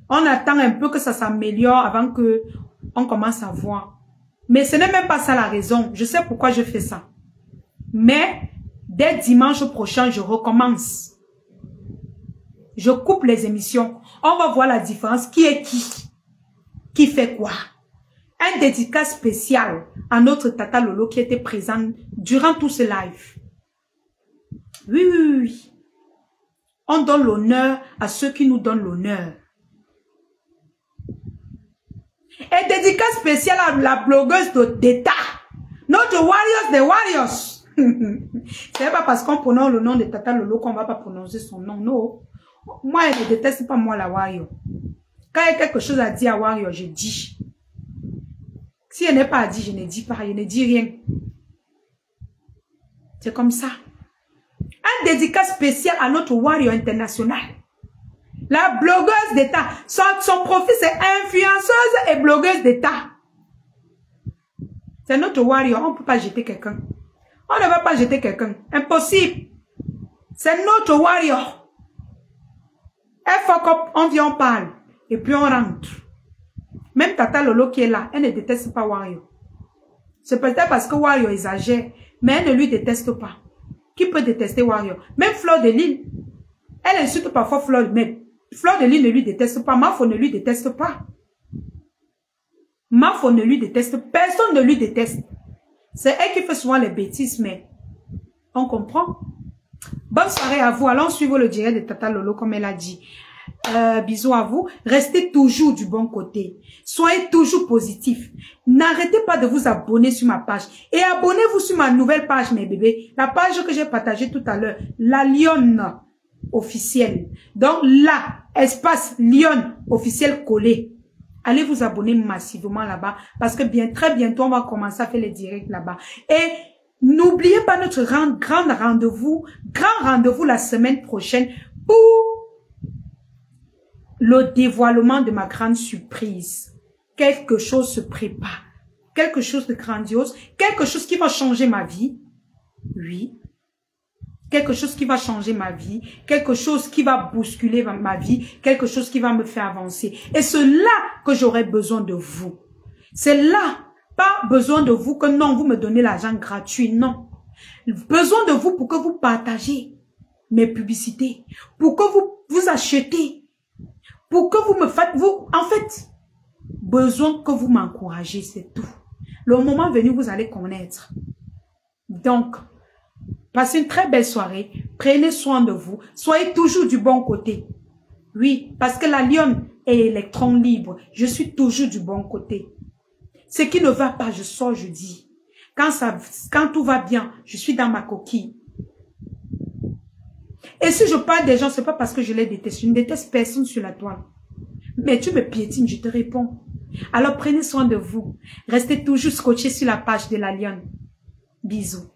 [SPEAKER 1] On attend un peu que ça s'améliore avant que on commence à voir. Mais ce n'est même pas ça la raison. Je sais pourquoi je fais ça. Mais dès dimanche prochain, je recommence. Je coupe les émissions. On va voir la différence. Qui est qui? Qui fait quoi? Un dédicace spécial à notre Tata Lolo qui était présent durant tout ce live. Oui, oui, oui. On donne l'honneur à ceux qui nous donnent l'honneur. Et dédicace spéciale à la blogueuse d'État. Notre Warriors des Warriors. C'est pas parce qu'on prononce le nom de Tata Lolo qu'on va pas prononcer son nom. Non. Moi, je ne déteste pas moi la Warrior. Quand il y a quelque chose à dire à Warrior, je dis. Si elle n'est pas à dire, je ne dis pas. Je ne dis rien. C'est comme ça. Un dédicace spécial à notre Warrior international. La blogueuse d'État. Son profil, c'est influenceuse et blogueuse d'État. C'est notre Warrior. On ne peut pas jeter quelqu'un. On ne va pas jeter quelqu'un. Impossible. C'est notre Warrior. Elle fuck up, on vient, on parle. Et puis on rentre. Même Tata Lolo qui est là, elle ne déteste pas Warrior. C'est peut-être parce que Warrior exagère, mais elle ne lui déteste pas. Qui peut détester Warrior? Même Fleur de Lille. Elle insulte parfois Fleur, mais Fleur de Lille ne lui déteste pas. Mafo ne lui déteste pas. Mafo ne lui déteste. Personne ne lui déteste. C'est elle qui fait souvent les bêtises, mais on comprend. Bonne soirée à vous. Allons suivre le direct de Tata Lolo comme elle a dit. Bisous à vous. Restez toujours du bon côté. Soyez toujours positifs. N'arrêtez pas de vous abonner sur ma page. Et abonnez-vous sur ma nouvelle page, mes bébés. La page que j'ai partagée tout à l'heure. La Lionne officielle. Donc là, espace Lionne officielle collé. Allez vous abonner massivement là-bas. Parce que très bientôt, on va commencer à faire les directs là-bas. Et n'oubliez pas notre grand rendez-vous la semaine prochaine pour le dévoilement de ma grande surprise. Quelque chose se prépare. Quelque chose de grandiose. Quelque chose qui va changer ma vie. Oui. Quelque chose qui va changer ma vie. Quelque chose qui va bousculer ma vie. Quelque chose qui va me faire avancer. Et c'est là que j'aurai besoin de vous. C'est là. Pas besoin de vous que non, vous me donnez l'argent gratuit. Non. Besoin de vous pour que vous partagez mes publicités. Pour que vous achetez. Pour que vous me faites, en fait, besoin que vous m'encouragez, c'est tout. Le moment venu, vous allez connaître. Donc, passez une très belle soirée. Prenez soin de vous. Soyez toujours du bon côté. Oui, parce que la lionne est électron libre. Je suis toujours du bon côté. Ce qui ne va pas, je sors, je dis. Quand tout va bien, je suis dans ma coquille. Et si je parle des gens, c'est pas parce que je les déteste. Je ne déteste personne sur la toile. Mais tu me piétines, je te réponds. Alors prenez soin de vous. Restez toujours scotchés sur la page de la Lionne. Bisous.